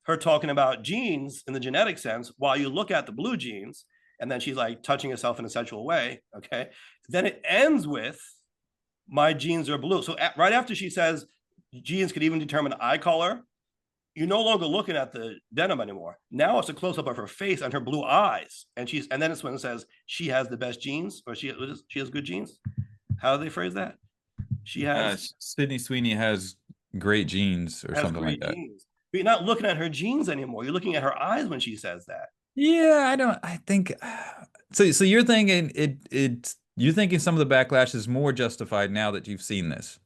her talking about jeans in the genetic sense while you look at the blue jeans. And then she's like touching herself in a sexual way. Okay. Then it ends with my jeans are blue. So right after she says jeans could even determine eye color, you're no longer looking at the denim anymore. Now it's a close up of her face and her blue eyes, and then it's when it says she has the best genes, or she has good genes. How do they phrase that? She has Sydney Sweeney has great genes or something like that. Genes. But you're not looking at her genes anymore. You're looking at her eyes when she says that. Yeah, I think so you're thinking you're thinking some of the backlash is more justified now that you've seen this.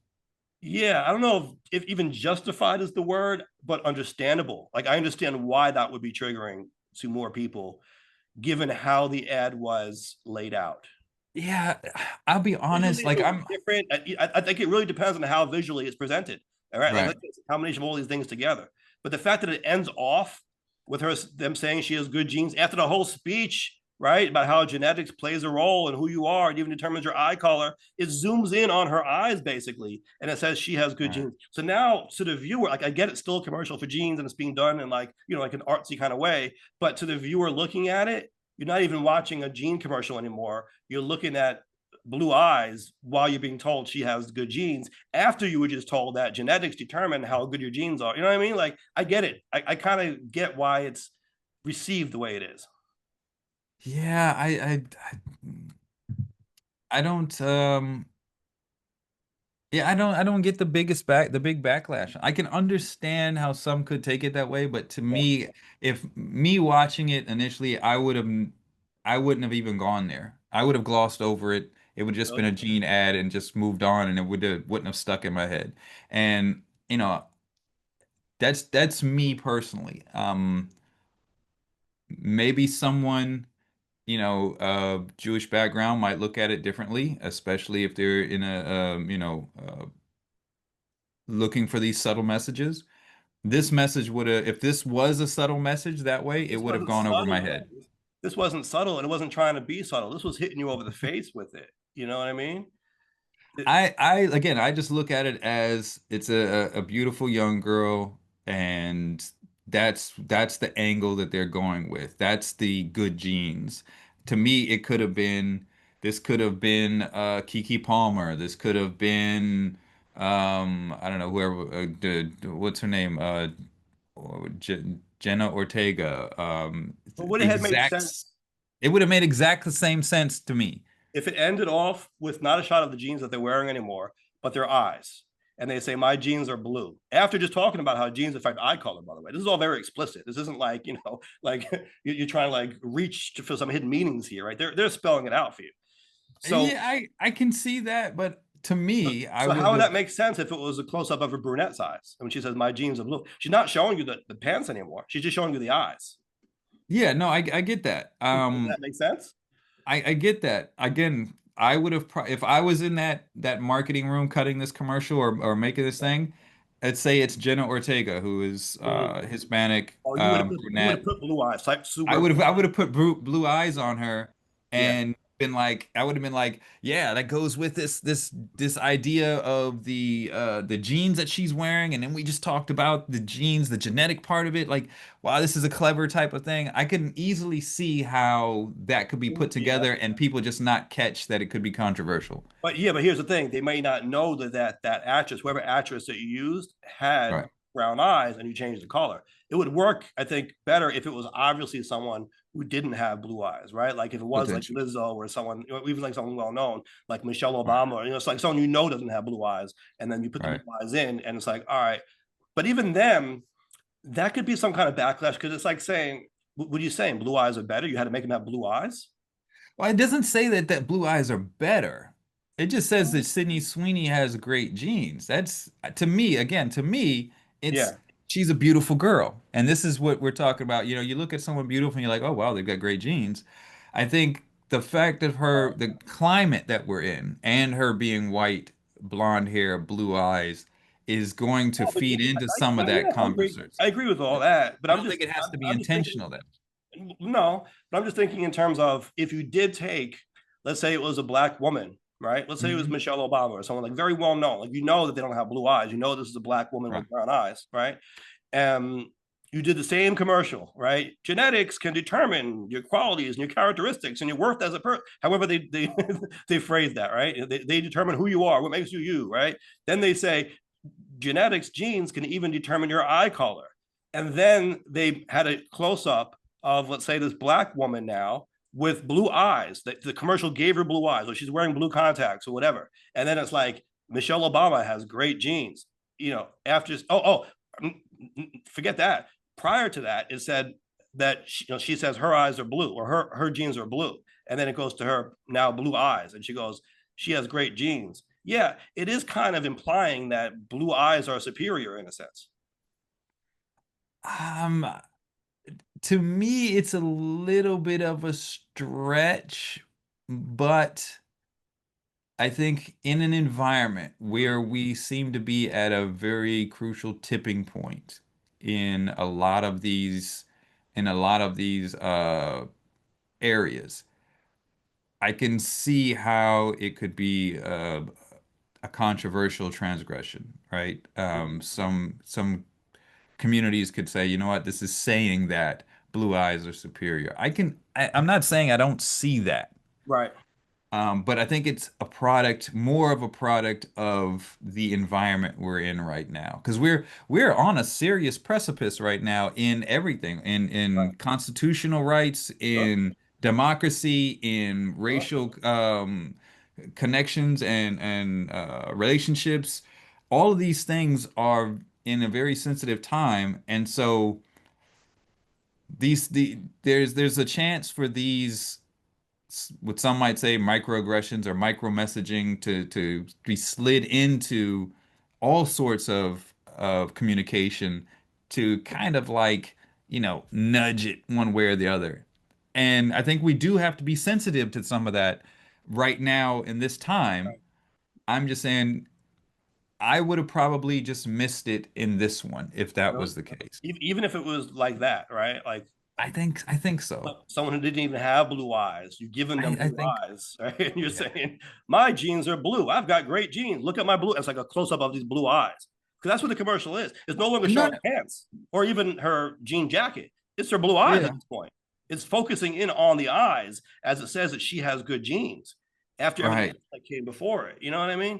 Yeah, I don't know if even justified is the word, but understandable. Like I understand why that would be triggering to more people, given how the ad was laid out. Yeah, I'll be honest. Visually, Like I'm different. I think it really depends on how visually it's presented. All right, right. like it's a combination of all these things together. But the fact that it ends off with them saying she has good genes after the whole speech, right, about how genetics plays a role in who you are, and even determines your eye color. It zooms in on her eyes basically, and it says she has good genes. So now to the viewer, like I get it's still a commercial for jeans and it's being done in like like an artsy kind of way, but to the viewer looking at it, you're not even watching a gene commercial anymore. You're looking at blue eyes while you're being told she has good genes after you were just told that genetics determine how good your genes are. You know what I mean? Like I get it. I kind of get why it's received the way it is. Yeah, I don't yeah, I don't get the big backlash. I can understand how some could take it that way, but to me, if me watching it initially, I wouldn't have even gone there. I would have glossed over it. It would just been a gene ad and just moved on, and it wouldn't have stuck in my head. And that's me personally. Maybe someone Jewish background might look at it differently, especially if they're in a looking for these subtle messages. This message would have, if this was a subtle message that way, it This would have wasn't gone over my subtle. head. This wasn't subtle, and it wasn't trying to be subtle. This was hitting you over the face with it. You know what I mean? I again, I just look at it as it's a beautiful young girl, and that's the angle that they're going with. That's the good genes. To me, it could have been this could have been Kiki Palmer. This could have been I don't know whoever what's her name Jenna Ortega. But would it have made Exact. sense It would have made exact the same sense to me. if it ended off with not a shot of the jeans that they're wearing anymore, but their eyes? And they say, my jeans are blue. After just talking about how jeans affect eye color, by the way. This is all very explicit. This isn't like, like you're trying to like reach for some hidden meanings here, right? They're spelling it out for you. So Yeah, I can see that, but to me, I so would how would have. that make sense if it was a close-up of her brunette's eyes? And when she says, my jeans are blue, she's not showing you the pants anymore. She's just showing you the eyes. Yeah, no, I get that. Does that make sense? I get that. Again, I would have if I was in that marketing room cutting this commercial or making this thing, I'd say it's Jenna Ortega, who is Hispanic Oh, you would have brunette. put blue eyes, like I would have put blue eyes on her yeah. and been like I would have been like, yeah, that goes with this idea of the genes that she's wearing, and then we just talked about the genes, the genetic part of it. Like, wow, this is a clever type of thing. I can easily see how that could be put Yeah. together and people just not catch that it could be controversial. But yeah, but here's the thing: they may not know that actress, whoever actress that you used, had Right, brown eyes, and you changed the color. It would work, I think, better if it was obviously someone who didn't have blue eyes, right? Like if it was like potentially. Lizzo or someone, even like someone well known, like Michelle Right, Obama, or it's like someone doesn't have blue eyes, and then you put the right. blue eyes in, and it's like, all right. But even then, that could be some kind of backlash because it's like saying, what are you saying? Blue eyes are better? You had to make them have blue eyes? Well, it doesn't say that blue eyes are better. It just says that Sydney Sweeney has great genes. That's to me, again, to me, it's Yeah. she's a beautiful girl. And this is what we're talking about. You know, you look at someone beautiful and you're like, oh wow, they've got great genes. I think the fact of her, the climate that we're in, and her being white, blonde hair, blue eyes, is going to Oh, but yeah, feed into some of that yeah, I agree. conversation. I agree with all that, but I don't think it has to be I'm just thinking. intentional then. No, but I'm just thinking in terms of if you did take, let's say it was a black woman, right? Let's say it was Mhm. Michelle Obama or someone like very well known, like that they don't have blue eyes. You know this is a black woman Right, with brown eyes, right? And you did the same commercial, right? Genetics can determine your qualities and your characteristics and your worth as a person. However, they they phrase that, right? They determine who you are, what makes you you, right? Then they say genetics, genes can even determine your eye color. And then they had a close up of, let's say, this black woman now with blue eyes. The commercial gave her blue eyes, or she's wearing blue contacts or whatever. And then it's like Michelle Obama has great genes. After forget that. Prior to that, it said that she says her eyes are blue or her genes are blue, and then it goes to her now blue eyes, and she goes, she has great genes. Yeah, it is kind of implying that blue eyes are superior in a sense. Um, to me, it's a little bit of a stretch, but I think in an environment where we seem to be at a very crucial tipping point in a lot of these in a lot of these areas, I can see how it could be a controversial transgression, right? Some communities could say, you know what, this is saying that blue eyes are superior. I'm not saying I don't see that. Right. But I think it's a product, more of a product of the environment we're in right now. Because we're on a serious precipice right now in everything, in Right. constitutional rights, Sure. in democracy, in Sure. racial connections and relationships. All of these things are in a very sensitive time, and so there's a chance for these what some might say microaggressions or micro messaging to be slid into all sorts of communication to kind of like, nudge it one way or the other. And I think we do have to be sensitive to some of that right now in this time. I'm just saying I would have probably just missed it in this one if that Really? was the case. Even if it was like that, right? Like I think so. someone who didn't even have blue eyes, you've given them I blue think eyes, right? And you're yeah. saying, my genes are blue. I've got great genes. Look at my blue. It's like a close up of these blue eyes. Because that's what the commercial is. It's no longer No, showing no, pants or even her jean jacket. It's her blue eyes at yeah. this point. It's focusing in on the eyes as it says that she has good genes after everything Right. else that came before it. You know what I mean?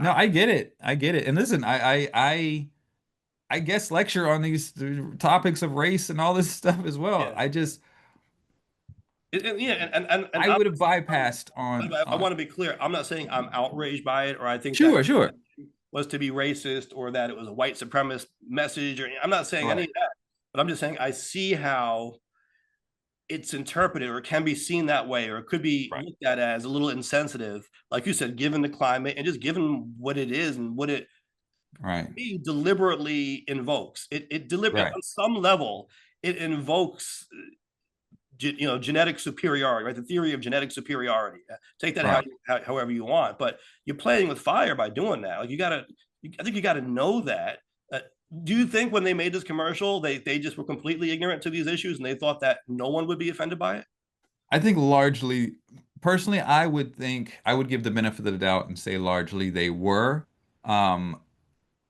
No, I get it. I get it. And listen, I guess lecture on these topics of race and all this stuff as well. Yeah. I just Yeah, and I I'm, would have bypassed on I want to be clear. I'm not saying I'm outraged by it or I think that sure, sure. was to be racist or that it was a white supremacist message or I'm not saying any Right. of that, but I'm just saying I see how it's interpreted or it can be seen that way or it could be Right. looked at as a little insensitive, like you said, given the climate and just given what it is and what it Right. deliberately invokes. It deliberately Right. on some level it invokes genetic superiority, right? The theory of genetic superiority. Take that Right. however you want, but you're playing with fire by doing that. Like I think you got to know that. Do you think when they made this commercial, they just were completely ignorant to these issues and they thought that no one would be offended by it? I think largely, personally, I would think I would give the benefit of the doubt and say largely they were. Um,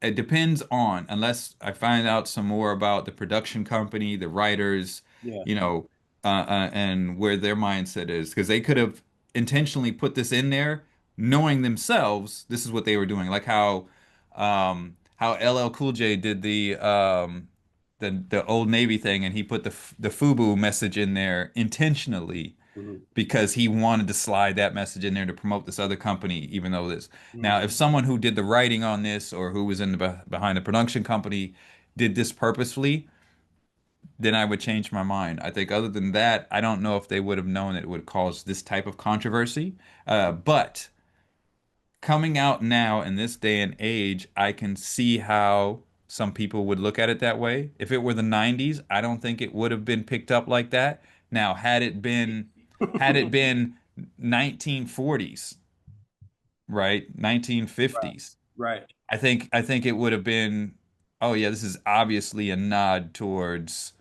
it depends on, unless I find out some more about the production company, the writers, Yeah. you know, and where their mindset is, because they could have intentionally put this in there, knowing themselves this is what they were doing, like how LL Cool J did the Old Navy thing, and he put the FUBU message in there intentionally Mm-hmm. because he wanted to slide that message in there to promote this other company, even though this. Now, Mm-hmm. if someone who did the writing on this or who was in behind the production company did this purposefully, then I would change my mind. I think other than that, I don't know if they would have known it would cause this type of controversy. But coming out now in this day and age, I can see how some people would look at it that way. If it were the 90s, I don't think it would have been picked up like that. Now, had it been 1940s, right? Right. 1950s, Right. I think it would have been, oh yeah, this is obviously a nod towards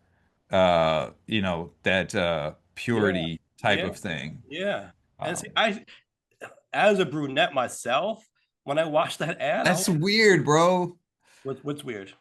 that Yeah. purity type Yeah. of thing. Yeah. And see, Um, I as a brunette myself, when I watched that ad, I was that's weird, bro. what's weird?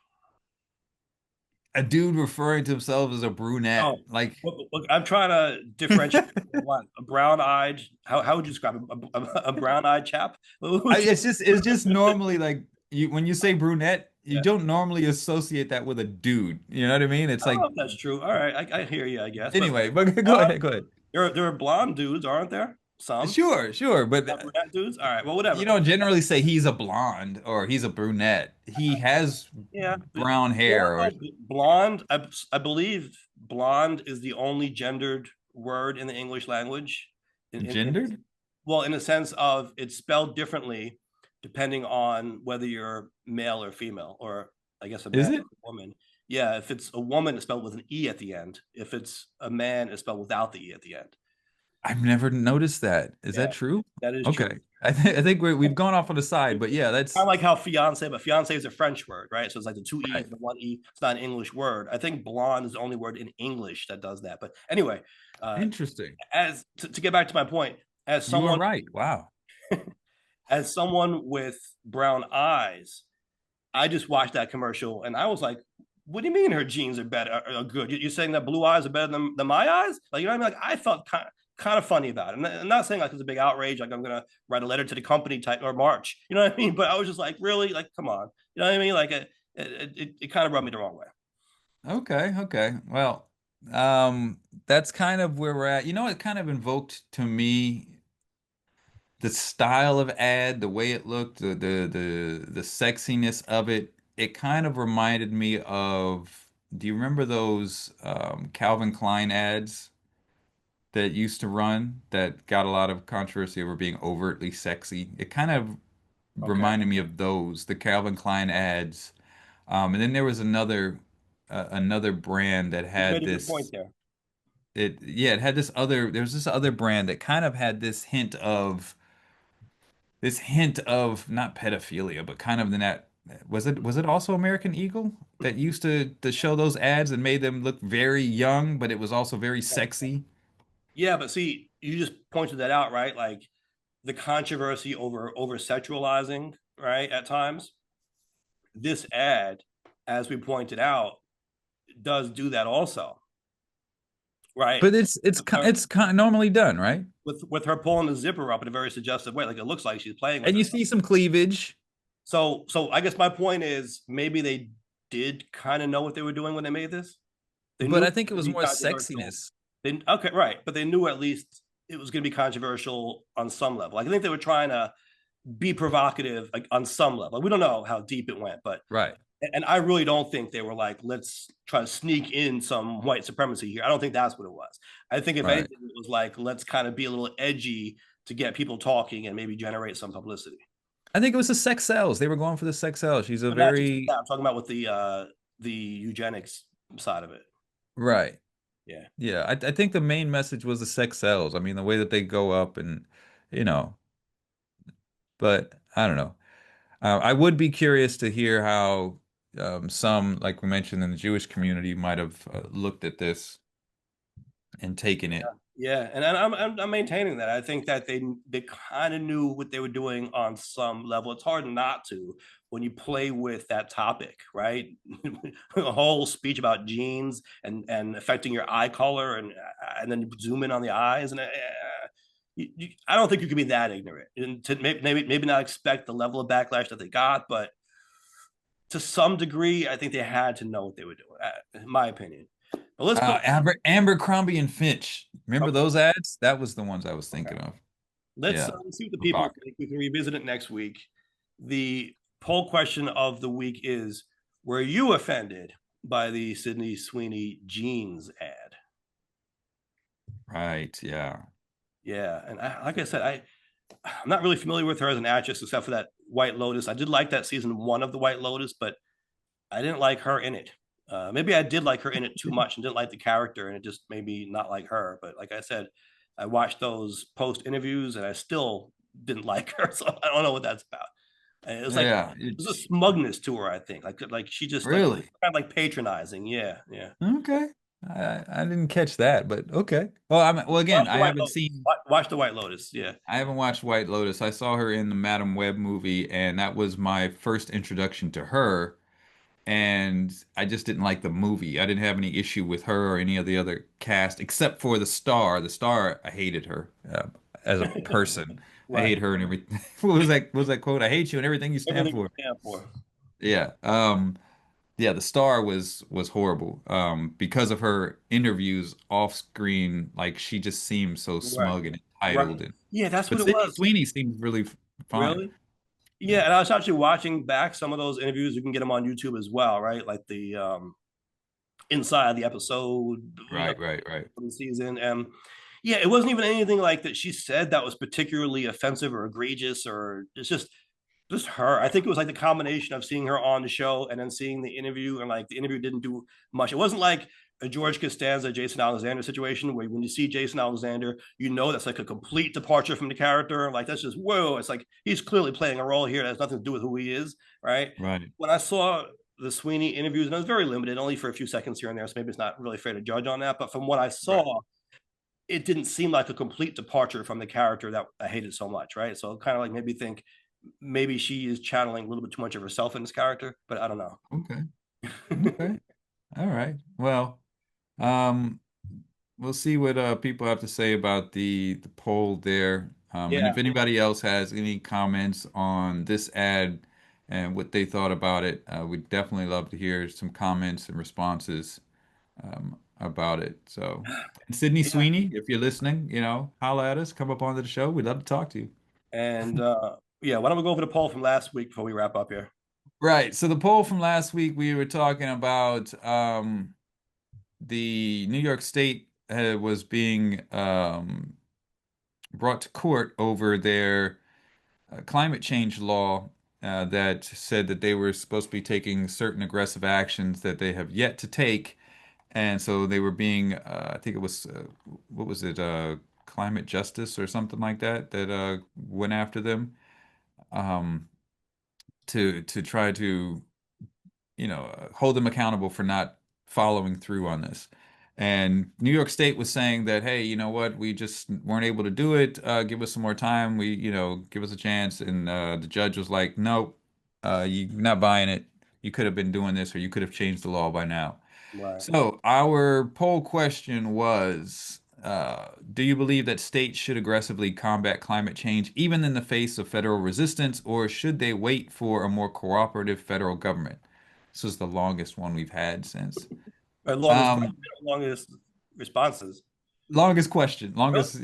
A dude referring to himself as a brunette. Oh, Like, look, I'm trying to differentiate what a brown-eyed. How would you describe a brown-eyed chap? What would you- it's just normally like when you say brunette, you yeah. don't normally associate that with a dude. You know what I mean? It's I don't like know if that's true. All right, I hear you, I guess. But anyway, but go blonde, ahead, go ahead. there are blonde dudes, aren't there? Some Sure, but not brunette dudes. All right, well, you whatever. don't generally say he's a blonde or he's a brunette. He has Yeah, brown hair or blonde. I believe blonde is the only gendered word in the English language. gendered. Well, in the sense of it's spelled differently depending on whether you're male or female, or I guess a Is man it? or a woman. Yeah, if it's a woman, it's spelled with an E at the end. If it's a man, it's spelled without the E at the end. I've never noticed that. Is Yeah, that true? that is true. Okay. I think we've gone off on the side, but yeah, Kind of that's like how fiance, but fiance is a French word, right? So it's like the two E's right. and the one E. It's not an English word. I think blonde is the only word in English that does that. But anyway, uh, Interesting. as to get back to my point, as You are someone right. Wow. as someone with brown eyes, I just watched that commercial and I was like, what do you mean her genes are better are good? You're saying that blue eyes are better than my eyes? Like, you know what I mean? Like I felt kind of funny about it. I'm not saying like it's a big outrage, like I'm gonna write a letter to the company type or march. You know what I mean? But I was just like, really? Like, come on. You know what I mean? Like it kind of rubbed me the wrong way. Okay. Well, that's kind of where we're at. You know, it kind of invoked to me the style of ad, the way it looked, the sexiness of it. It kind of reminded me of, do you remember those Calvin Klein ads that used to run that got a lot of controversy over being overtly sexy? It kind of Okay. reminded me of those, the Calvin Klein ads. And then there was another brand that You had made a good point this. there. It had this other. There's this other brand that kind of had this hint of this hint of not pedophilia, but kind of in that was it also American Eagle that used to show those ads and made them look very young, but it was also very sexy. Yeah, but see, you just pointed that out, right? Like the controversy over sexualizing, right? At times, this ad, as we pointed out, does do that also, right? But it's kind of normally done, right? With her pulling the zipper up in a very suggestive way, like it looks like she's playing with And you herself. see some cleavage. So I guess my point is maybe they did kind of know what they were doing when they made this. They But knew I it think it would was be more controversial. sexiness. They okay, right, but they knew at least it was going to be controversial on some level. Like I think they were trying to be provocative, like on some level. We don't know how deep it went, but Right. and I really don't think they were like, let's try to sneak in some white supremacy here. I don't think that's what it was. I think if Right. anything, it was like, let's kind of be a little edgy to get people talking and maybe generate some publicity. I think it was the sex sells. They were going for the sex sells. She's a But not just very that. I'm talking about with the eugenics side of it. right. Yeah. Yeah, I think the main message was the sex sells. I mean, the way that they go up and, you know, but I don't know. I would be curious to hear how some, like we mentioned in the Jewish community, might have looked at this and taken it. Yeah, and I'm maintaining that. I think that they kind of knew what they were doing on some level. It's hard not to when you play with that topic, right? A whole speech about genes and affecting your eye color, and then you zoom in on the eyes, and I don't think you can be that ignorant and to maybe not expect the level of backlash that they got, but to some degree, I think they had to know what they were doing, in my opinion. But let's put Abercrombie and Fitch. Remember okay. those ads? That was the ones I was thinking Okay. of. Let's Yeah. see what the people Provocative. think. We can revisit it next week. The poll question of the week is: were you offended by the Sydney Sweeney jeans ad? Right. Yeah. Yeah, and like I said, I'm not really familiar with her as an actress except for that White Lotus. I did like that season one of the White Lotus, but I didn't like her in it. Maybe I did like her in it too much and didn't like the character, and it just made me not like her. But like I said, I watched those post interviews, and I still didn't like her. So I don't know what that's about. And it was like Yeah. there's a smugness to her. I think like she just like Really? kind of like patronizing. Yeah, yeah. Okay. I didn't catch that, but okay. Well again, Watch the I White haven't Lotus. seen Watch the White Lotus. Yeah. I haven't watched White Lotus. I saw her in the Madam Web movie, and that was my first introduction to her. And I just didn't like the movie. I didn't have any issue with her or any of the other cast, except for the star. The star, I hated her as a person. I Right. hate her and everything. What was that? What was that quote? I hate you and everything you stand Everything you for. stand for. Yeah. Yeah, the star was horrible. Because of her interviews off screen, like she just seemed so Right. smug and Right. entitled. And Yeah, that's what but it Sydney was. Sweeney seems really fine. Really? Yeah, Yeah. and I was actually watching back some of those interviews. You can get them on YouTube as well, right? Like the inside the episode, Right, right, right. the season. And yeah, it wasn't even anything like that she said that was particularly offensive or egregious, or it's just her. I think it was like the combination of seeing her on the show and then seeing the interview, and like the interview didn't do much. It wasn't like a George Costanza, Jason Alexander situation where when you see Jason Alexander, you know that's like a complete departure from the character. Like that's just whoa. It's like he's clearly playing a role here that has nothing to do with who he is, right? Right. When I saw the Sweeney interviews, and it was very limited, only for a few seconds here and there, so maybe it's not really fair to judge on that. But from what I Right. saw, it didn't seem like a complete departure from the character that I hated so much, right? So it kind of like made me think maybe she is channeling a little bit too much of herself in this character, but I don't know. Okay. Okay. All right. Well, um, we'll see what people have to say about the poll there. And Yeah, if anybody else has any comments on this ad and what they thought about it, we'd definitely love to hear some comments and responses about it. So, and Sydney yeah. Sweeney, if you're listening, holla at us, come up onto the show. We'd love to talk to you. And yeah, why don't we go over the poll from last week before we wrap up here? Right. So the poll from last week, we were talking about the New York State was being brought to court over their climate change law that said that they were supposed to be taking certain aggressive actions that they have yet to take. And so they were being, I think it was, what was it, climate justice or something like that, that went after them. to try to, hold them accountable for not following through on this. And New York State was saying that, hey, you know what, we just weren't able to do it. Give us some more time. Give us a chance. And the judge was like, nope, you're not buying it. You could have been doing this, or you could have changed the law by now. Right. So our poll question was, do you believe that states should aggressively combat climate change even in the face of federal resistance, or should they wait for a more cooperative federal government? This is the longest one we've had since. Longest question, Um, longest responses. Longest question, Really? longest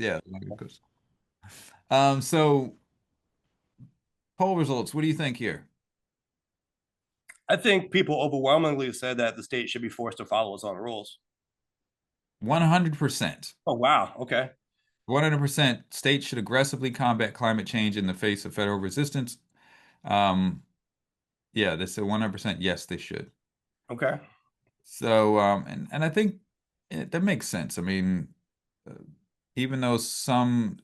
question. So poll results, what do you think here? I think people overwhelmingly said that the state should be forced to follow its own rules. 100%. Oh, wow. Okay. 100% states should aggressively combat climate change in the face of federal resistance. Um, yeah, they said 100% yes, they should. Okay. So, and I think that makes sense. I mean, uh, even though some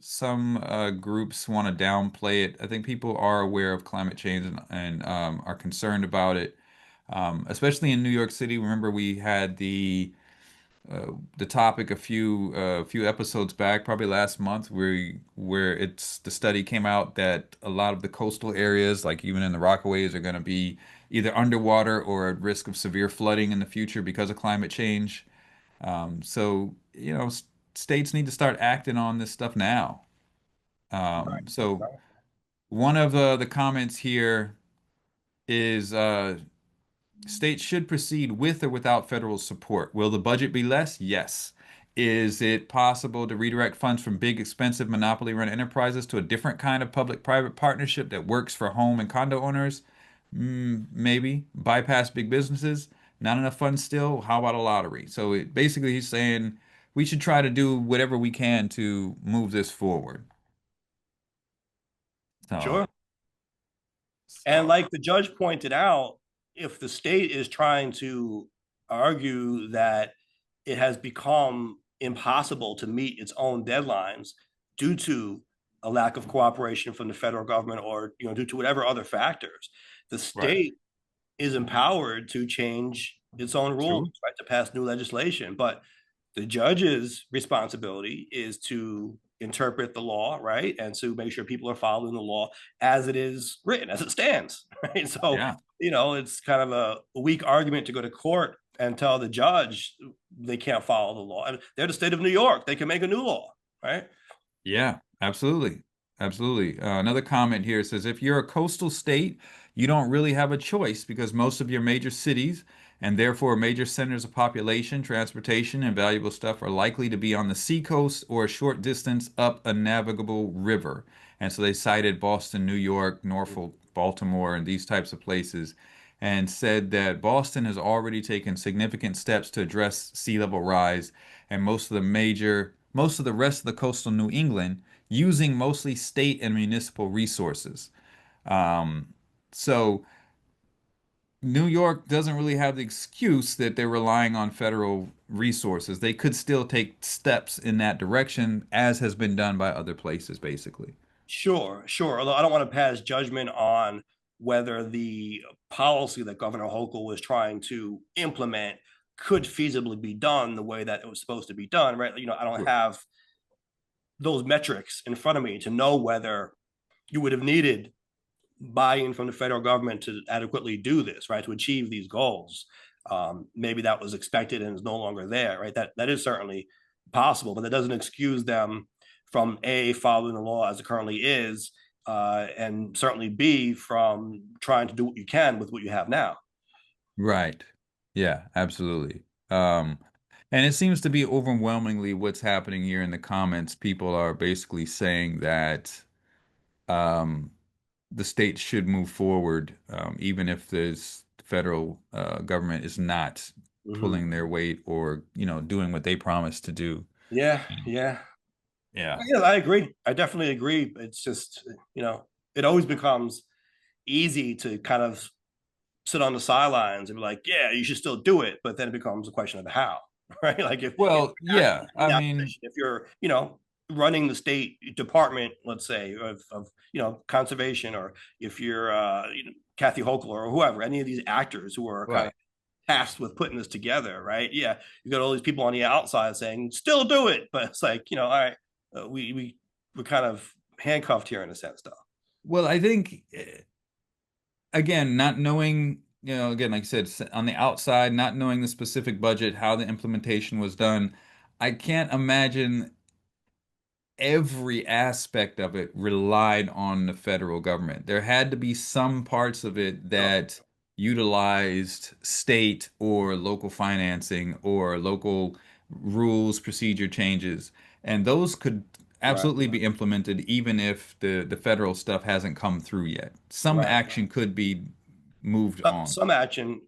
groups want to downplay it, I think people are aware of climate change and are concerned about it. Especially in New York City. Remember, we had the topic a few episodes back, probably last month, where the study came out that a lot of the coastal areas, like even in the Rockaways, are going to be either underwater or at risk of severe flooding in the future because of climate change. So states need to start acting on this stuff now. So Right. one of the comments here is states should proceed with or without federal support. Will the budget be less? Yes. Is it possible to redirect funds from big, expensive monopoly-run enterprises to a different kind of public-private partnership that works for home and condo owners? Maybe. Bypass big businesses? Not enough funds still? How about a lottery? So basically, he's saying we should try to do whatever we can to move this forward. So, Sure. And so like the judge pointed out, if the state is trying to argue that it has become impossible to meet its own deadlines due to a lack of cooperation from the federal government, or due to whatever other factors, the right. state is empowered to change its own rules, True. right, to pass new legislation. But the judge's responsibility is to interpret the law, right, and to make sure people are following the law as it is written, as it stands, right? So, Yeah. it's kind of a weak argument to go to court and tell the judge they can't follow the law. And they're the state of New York; they can make a new law, right? Yeah, absolutely. Absolutely. Another comment here says if you're a coastal state, you don't really have a choice because most of your major cities and therefore major centers of population, transportation, and valuable stuff are likely to be on the seacoast or a short distance up a navigable river. And so they cited Boston, New York, Norfolk, Baltimore, and these types of places, and said that Boston has already taken significant steps to address sea level rise, and most of the rest of the coastal New England using mostly state and municipal resources. Um, so New York doesn't really have the excuse that they're relying on federal resources. They could still take steps in that direction, as has been done by other places, basically. Sure, sure. Although I don't want to pass judgment on whether the policy that Governor Hochul was trying to implement could feasibly be done the way that it was supposed to be done, right? I don't Sure. have those metrics in front of me to know whether you would have needed buy-in from the federal government to adequately do this, right, to achieve these goals. Maybe that was expected and is no longer there, right? That is certainly possible, but that doesn't excuse them from A, following the law as it currently is, and certainly B, from trying to do what you can with what you have now. Right. Yeah, absolutely. And it seems to be overwhelmingly what's happening here in the comments. People are basically saying that um, the state should move forward, even if the federal government is not Mhm. pulling their weight or, doing what they promised to do. Yeah, yeah. Yeah. Yeah, I agree. I definitely agree. It's just, it always becomes easy to kind of sit on the sidelines and be like, yeah, you should still do it. But then it becomes a question of the how, right? Like if Well, you're not yeah. in I that mean, position, if you're, running the state department, let's say, of conservation, or if you're Kathy Hochul or whoever, any of these actors who are kind of Right. tasked with putting this together, right? Yeah, you got all these people on the outside saying, "Still do it," but it's like, all right, we're kind of handcuffed here in a sense, though. Well, I think again, not knowing, again, like I said, on the outside, not knowing the specific budget, how the implementation was done, I can't imagine every aspect of it relied on the federal government. There had to be some parts of it Sure. that utilized state or local financing or local rules, procedure changes, and those could Right. absolutely be implemented even if the federal stuff hasn't come through yet. Some Right. action could be moved on. Some action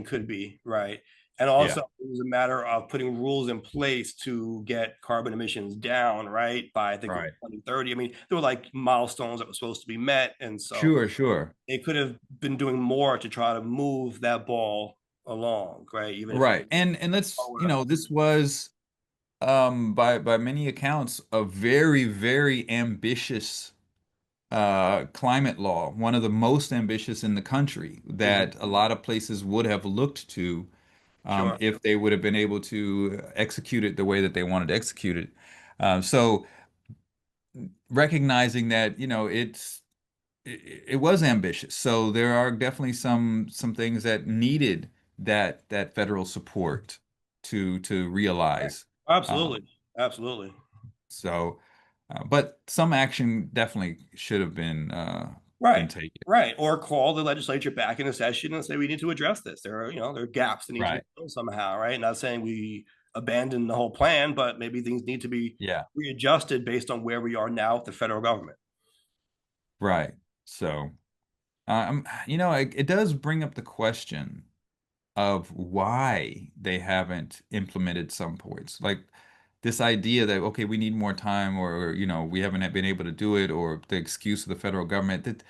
could be right, and Yeah. also it was a matter of putting rules in place to get carbon emissions down, right? By I think it was Right. 2030. I mean, there were like milestones that were supposed to be met, and so Sure, sure. they could have been doing more to try to move that ball along, right? Even if it Right. was And let's, slower. this was by many accounts a very, very ambitious climate law, one of the most ambitious in the country Mhm. that a lot of places would have looked to Sure. if they would have been able to execute it the way that they wanted to execute it. So recognizing that, it was ambitious. So there are definitely some things that needed that federal support to Right. realize. Absolutely. Um, Absolutely. so, but some action definitely should have been Right. taken. Right. Or call the legislature back into session and say we need to address this. There are gaps that need to be Right. filled somehow, right? Not saying we abandon the whole plan, but maybe things need to be Yeah. readjusted based on where we are now with the federal government. Right. So, it does bring up the question of why they haven't implemented some points. Like this idea that, okay, we need more time or, we haven't been able to do it, or the excuse of the federal government that,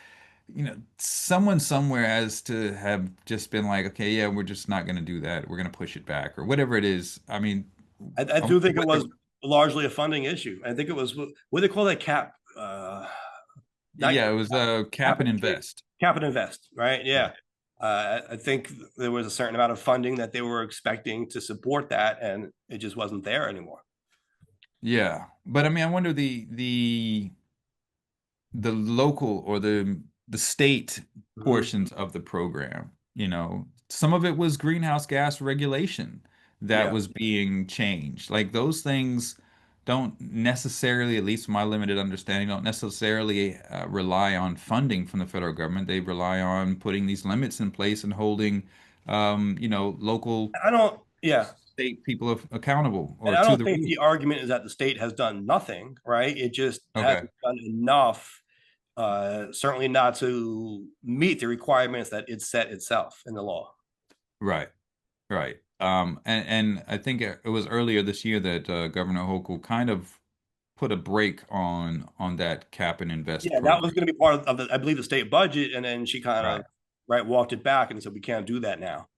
someone somewhere has to have just been like, okay, yeah, we're just not going to do that. We're going to push it back or whatever it is. I mean, I I do wonder think it what was largely a funding issue. I think it was what do they call that cap? Not yeah, it was cap cap and and trade, invest. cap and invest, right? Yeah. Right. I think there was a certain amount of funding that they were expecting to support that, and it just wasn't there anymore. Yeah. But I mean, I wonder the local or the state Mhm. portions of the program. Some of it was greenhouse gas regulation that Yeah. was being changed. Like those things don't necessarily, at least from my limited understanding, don't necessarily rely on funding from the federal government. They rely on putting these limits in place and holding, local I don't, yeah. state people accountable And or I to don't the think rule. the argument is that the state has done nothing, right? It just Okay. hasn't done enough, certainly not to meet the requirements that it set itself in the law. Right. Right. And I think it was earlier this year that Governor Hochul kind of put a break on that cap and invest Yeah, that was program. going to be part of the, I believe, the state budget, and then she kind of Right. right walked it back and said we can't do that now.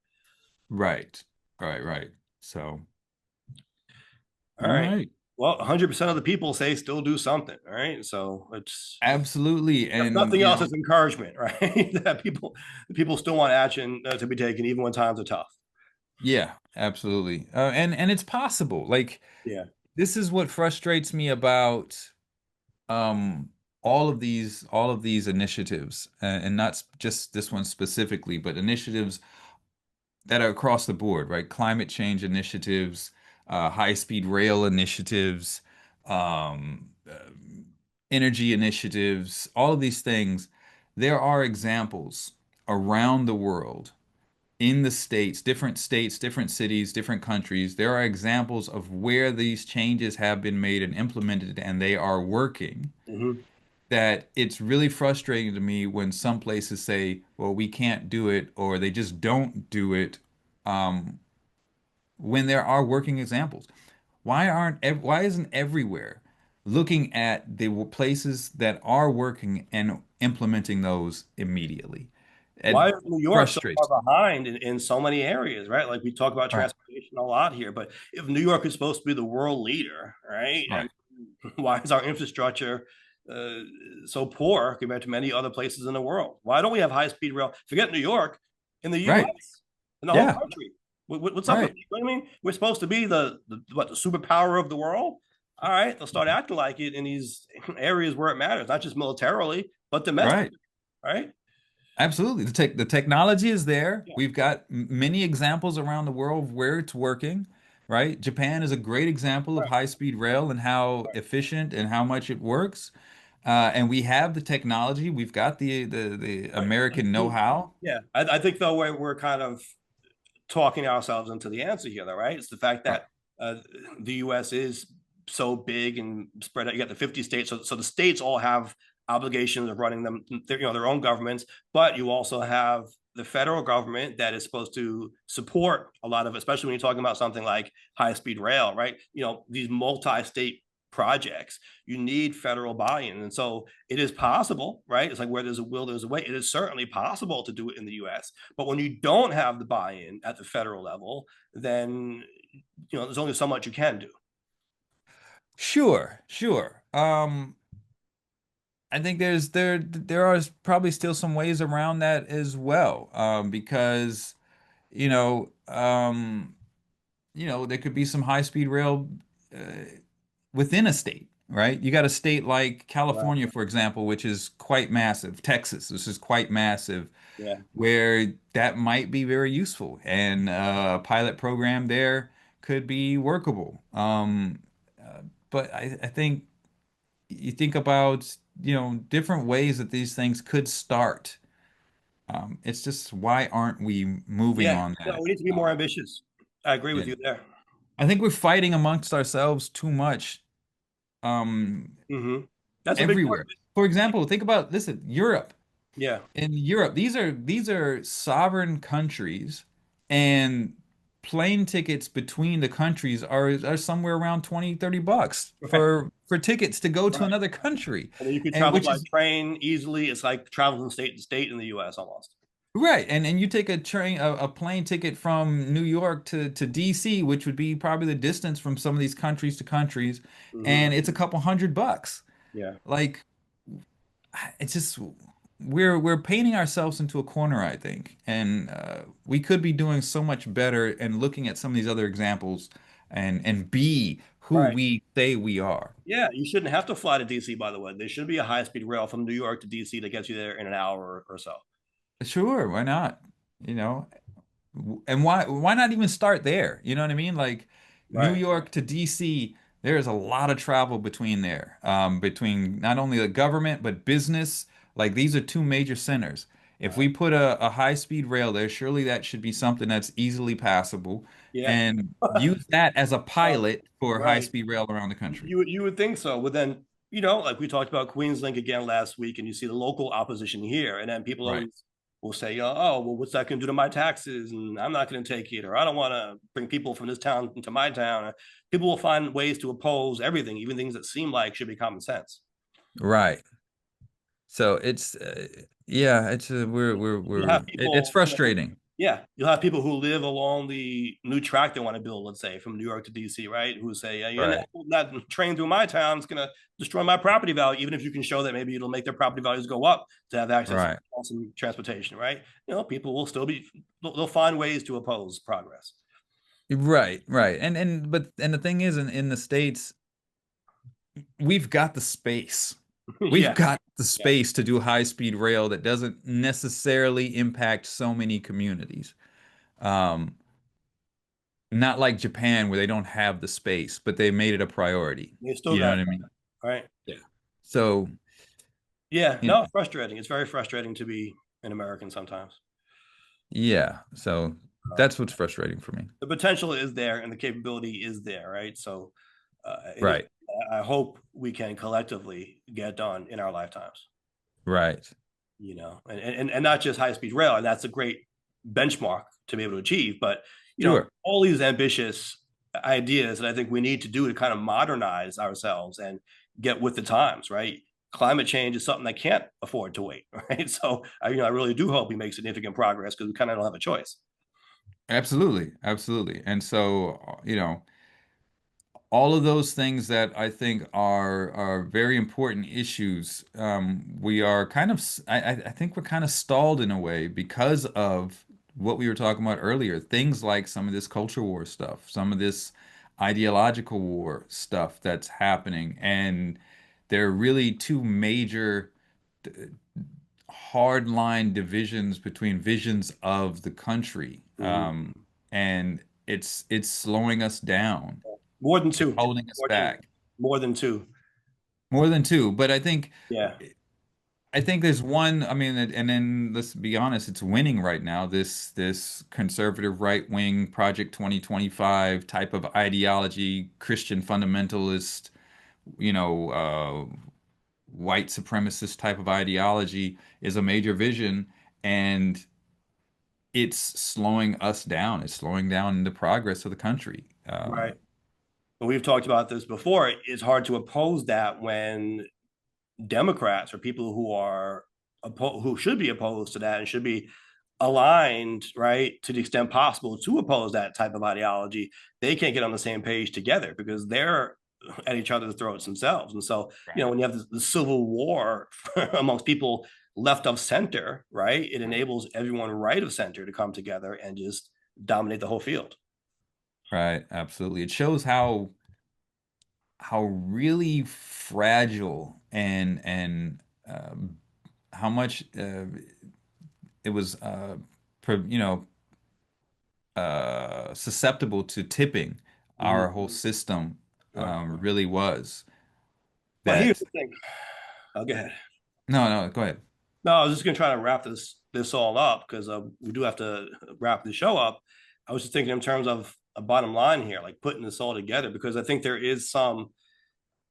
Right. Right. Right. So, All all right. right. Well, 100% of the people say still do something. All right. So it's, Absolutely. if And, nothing else, it's encouragement, right? That people still want action to be taken even when times are tough. yeah, absolutely. And it's possible. Like Yeah. this is what frustrates me about um all of these initiatives, and not just this one specifically, but initiatives that are across the board, right? Climate change initiatives, high-speed rail initiatives, energy initiatives, all of these things. There are examples around the world, in the states, different cities, different countries. There are examples of where these changes have been made and implemented, and they are working. Hmm. That it's really frustrating to me when some places say, well, we can't do it, or they just don't do it. Um, when there are working examples. Why isn't everywhere looking at the places that are working and implementing those immediately? It Why is New York so frustrates far me. behind in so many areas, right? Like we talk about Right, transportation a lot here, but if New York is supposed to be the world leader, right? And right. Why is our infrastructure uh, so poor compared to many other places in the world? Why don't we have high-speed rail? Forget New York, in the Right. U.S., in the whole Yeah. country. What's up with Right. you know what I mean? We're supposed to be the superpower of the world. All right, they'll start acting like it in these areas where it matters, not just militarily, but Right. domestically. Right? Absolutely. The technology is there. Yeah. We've got many examples around the world of where it's working, right? Japan is a great example of Right. high-speed rail and how efficient and how much it works. And we have the technology. We've got the Right. American know-how. Yeah. I think though we're kind of talking ourselves into the answer here, though, right? It's the fact Right. that the U.S. is so big and spread out. You got the 50 states, so the states all have obligations of running them, their own governments. But you also have the federal government that is supposed to support a lot of, especially when you're talking about something like high-speed rail, right? These multi-state projects, you need federal buy-in, and so it is possible, right? It's like where there's a will, there's a way. It is certainly possible to do it in the U.S. But when you don't have the buy-in at the federal level, then there's only so much you can do. Sure, sure. I think there are probably still some ways around that as well. Because you know, um, there could be some high-speed rail uh, within a state, right? You got a state like Right. California, for example, which is quite massive. Texas, this is quite massive, Yeah. where that might be very useful, and a pilot program there could be workable. But I think you think about, different ways that these things could start. It's just why aren't we moving Yeah. on No, that? we need to be more ambitious. I agree Yeah. with you there. I think we're fighting amongst ourselves too much, um, Hmm. That's a big part everywhere. of it. For example, think about, listen, Europe. Yeah. In Europe, these are sovereign countries, and plane tickets between the countries are somewhere around 20, 30 bucks Right. for tickets to go to Right. another country. And then you could And travel which by is train easily. It's like travel from state to state in the U.S. almost. right. And you take a plane ticket from New York to DC, which would be probably the distance from some of these countries to countries, Hmm. and it's a couple $100. Yeah. Like, it's just we're painting ourselves into a corner, I think, and we could be doing so much better and looking at some of these other examples and be who Right. we say we are. Yeah. You shouldn't have to fly to DC, by the way. There should be a high-speed rail from New York to DC that gets you there in an hour or so. Sure, why not? You know, and why not even start there? You know what I mean? Like New Right. York to DC, there is a lot of travel between there, between not only the government but business. Like these are two major centers. If we put a high-speed rail there, surely that should be something that's easily passable, Yeah. and use that as a pilot for Right. high-speed rail around the country. You would think so, but then like we talked about Queenslink again last week, and you see the local opposition here, and then people Right. always will say, "Oh, well, what's that going to do to my taxes?" And I'm not going to take it, or I don't want to bring people from this town into my town. People will find ways to oppose everything, even things that seem like should be common sense. Right. So yeah, You'll have it's people, frustrating. yeah, you'll have people who live along the new track they want to build, let's say from New York to DC, right? Who say, yeah, you're Right. not train through my town, it's going to destroy my property value, even if you can show that maybe it'll make their property values go up to have access to Right. awesome transportation, right? People will still be, they'll find ways to oppose progress. Right, right. And the thing is, in the States, we've got the space. We've Yeah, got the yeah, space to do high-speed rail that doesn't necessarily impact so many communities. Um, Not like Japan where they don't have the space, but they made it a priority. they still You know got what I that, mean? right? Yeah. So, Yeah, you no, know, frustrating. It's very frustrating to be an American sometimes. yeah. So Um, that's what's frustrating for me. the potential is there and the capability is there, right? So it is. Right. I hope we can collectively get done in our lifetimes. Right. And not just high speed rail, and that's a great benchmark to be able to achieve. But Sure. all these ambitious ideas that I think we need to do to kind of modernize ourselves and get with the times, right? Climate change is something that can't afford to wait, right? So I really do hope we make significant progress because we kind of don't have a choice. Absolutely. Absolutely. And so, all of those things that I think are very important issues. We are kind of, I think we're kind of stalled in a way because of what we were talking about earlier. Things like some of this culture war stuff, some of this ideological war stuff that's happening, and there are really two major hard line divisions between visions of the country. Mhm. And it's slowing us down. More than It's two, holding us unfortunately. back. More than two. More than two, but Yeah. I think there's one, I mean, and then let's be honest, it's winning right now. This conservative right wing Project 2025 type of ideology, Christian fundamentalist, you know, white supremacist type of ideology is a major vision, and it's slowing us down. It's slowing down the progress of the country. Right. And we've talked about this before. It's hard to oppose that when Democrats or people who are who should be opposed to that and should be aligned, right, to the extent possible to oppose that type of ideology, they can't get on the same page together because they're at each other's throats themselves. And so, Right. when you have the civil war amongst people left of center, right, it enables everyone right of center to come together and just dominate the whole field. Right, absolutely. It shows how really fragile and how much it was you know susceptible to tipping our Mm-hmm. whole system Sure. really was. But here's That the thing. Oh, go ahead. no, go ahead. No, I was just going to try to wrap this all up because we do have to wrap the show up. I was just thinking in terms of a bottom line here, like putting this all together, because I think there is some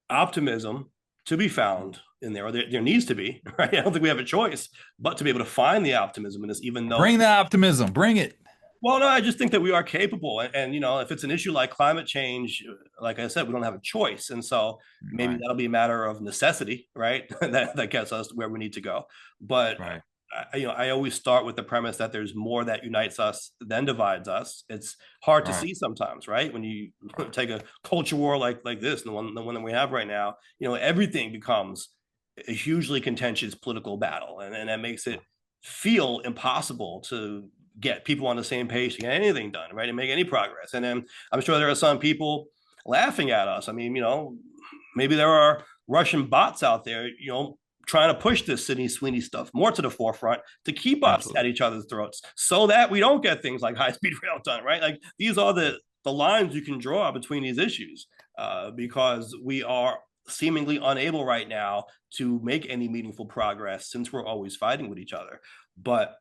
optimism to be found in there, or there needs to be, right? I don't think we have a choice but to be able to find the optimism in this, even though, Bring the optimism, bring it. well, no, I just think that we are capable. And if it's an issue like climate change, like I said, we don't have a choice. And so maybe Right, that'll be a matter of necessity, right? that gets us where we need to go. But right, I always start with the premise that there's more that unites us than divides us. It's hard to right, see sometimes, right? When you right, take a culture war like this, the one that we have right now, everything becomes a hugely contentious political battle, and that makes it feel impossible to get people on the same page to get anything done, right? And make any progress. And then I'm sure there are some people laughing at us. I mean, maybe there are Russian bots out there, trying to push this Sydney Sweeney stuff more to the forefront to keep us at absolutely. each other's throats so that we don't get things like high speed rail done, right? Like these are the lines you can draw between these issues because we are seemingly unable right now to make any meaningful progress since we're always fighting with each other. But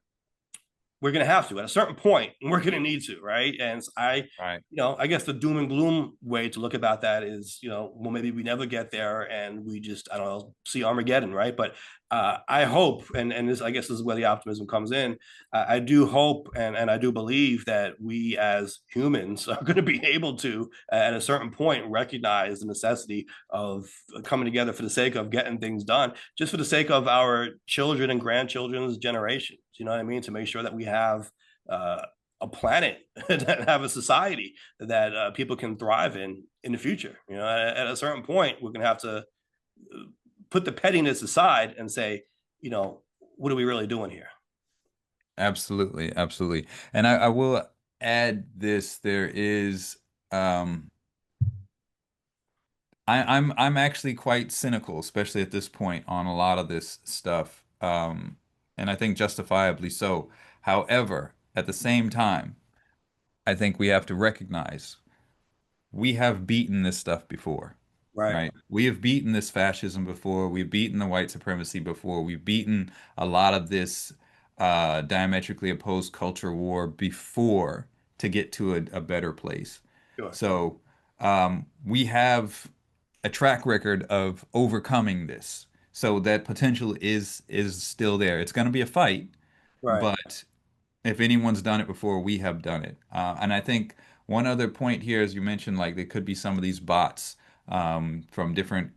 we're going to have to at a certain point. We're going to need to, right? And Right. I guess the doom and gloom way to look about that is, well, maybe we never get there, and we just, I don't know, see Armageddon, right? But I hope, and this, I guess, this is where the optimism comes in. I do hope, and I do believe that we as humans are going to be able to, at a certain point, recognize the necessity of coming together for the sake of getting things done, just for the sake of our children and grandchildren's generations. You know what I mean? To make sure that we have uh, a planet, that have a society that people can thrive in the future. At a certain point, we're going to have to put the pettiness aside and say, what are we really doing here? Absolutely, absolutely. And I will add this, there is I'm actually quite cynical, especially at this point, on a lot of this stuff. And I think justifiably so. However, at the same time, I think we have to recognize we have beaten this stuff before, Right. right? We have beaten this fascism before. We've beaten the white supremacy before. We've beaten a lot of this diametrically opposed culture war before to get to a better place. Sure. So we have a track record of overcoming this. So that potential is still there. It's going to be a fight, Right. but if anyone's done it before, we have done it. And I think one other point here, as you mentioned, like there could be some of these bots from different,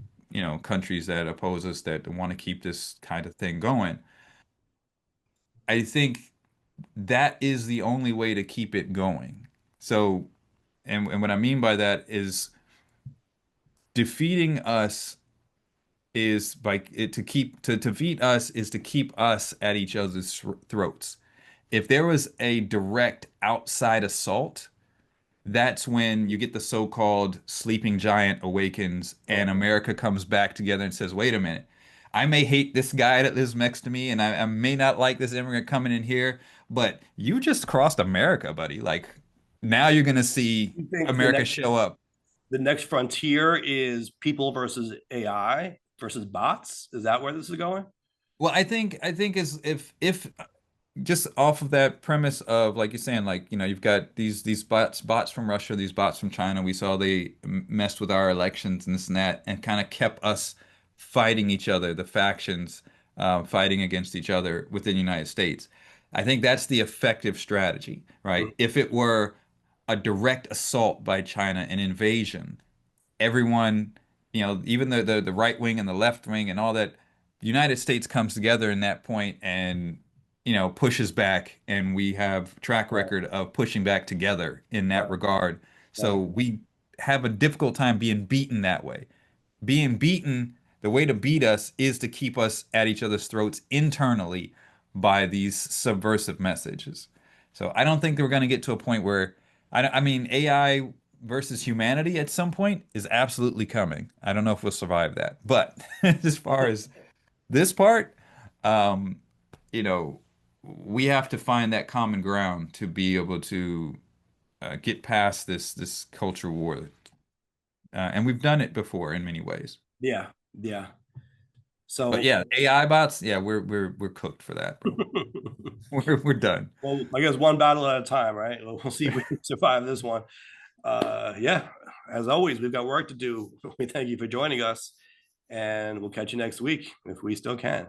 countries that oppose us that want to keep this kind of thing going. I think that is the only way to keep it going. So, and what I mean by that is defeating us is by it to defeat us is to keep us at each other's throats. If there was a direct outside assault, that's when you get the so-called sleeping giant awakens and America comes back together and says, wait a minute, I may hate this guy that lives next to me and I may not like this immigrant coming in here, but you just crossed America, buddy. Like now you're gonna see You think America show up. the next frontier is people versus AI versus bots? Is that where this is going? Well, I think is if just off of that premise of like you're saying, like you've got these bots from Russia, these bots from China. We saw they messed with our elections and this and that, and kind of kept us fighting each other, the factions fighting against each other within the United States. I think that's the effective strategy, right? If it were a direct assault by China, an invasion, everyone, even the right wing and the left wing and all that, the United States comes together in that point and pushes back, and we have track record of pushing back together in that regard. So we have a difficult time being beaten that way. Being beaten, the way to beat us is to keep us at each other's throats internally by these subversive messages. So I don't think that we're going to get to a point where I mean AI versus humanity at some point is absolutely coming. I don't know if we'll survive that. But as far as this part, um, you know, we have to find that common ground to be able to get past this culture war, and we've done it before in many ways. Yeah, yeah. So But yeah, AI bots, yeah, we're cooked for that, bro. We're done. well, I guess one battle at a time, right? We'll see if we can survive this one. Yeah, as always, we've got work to do. We thank you for joining us, and we'll catch you next week if we still can.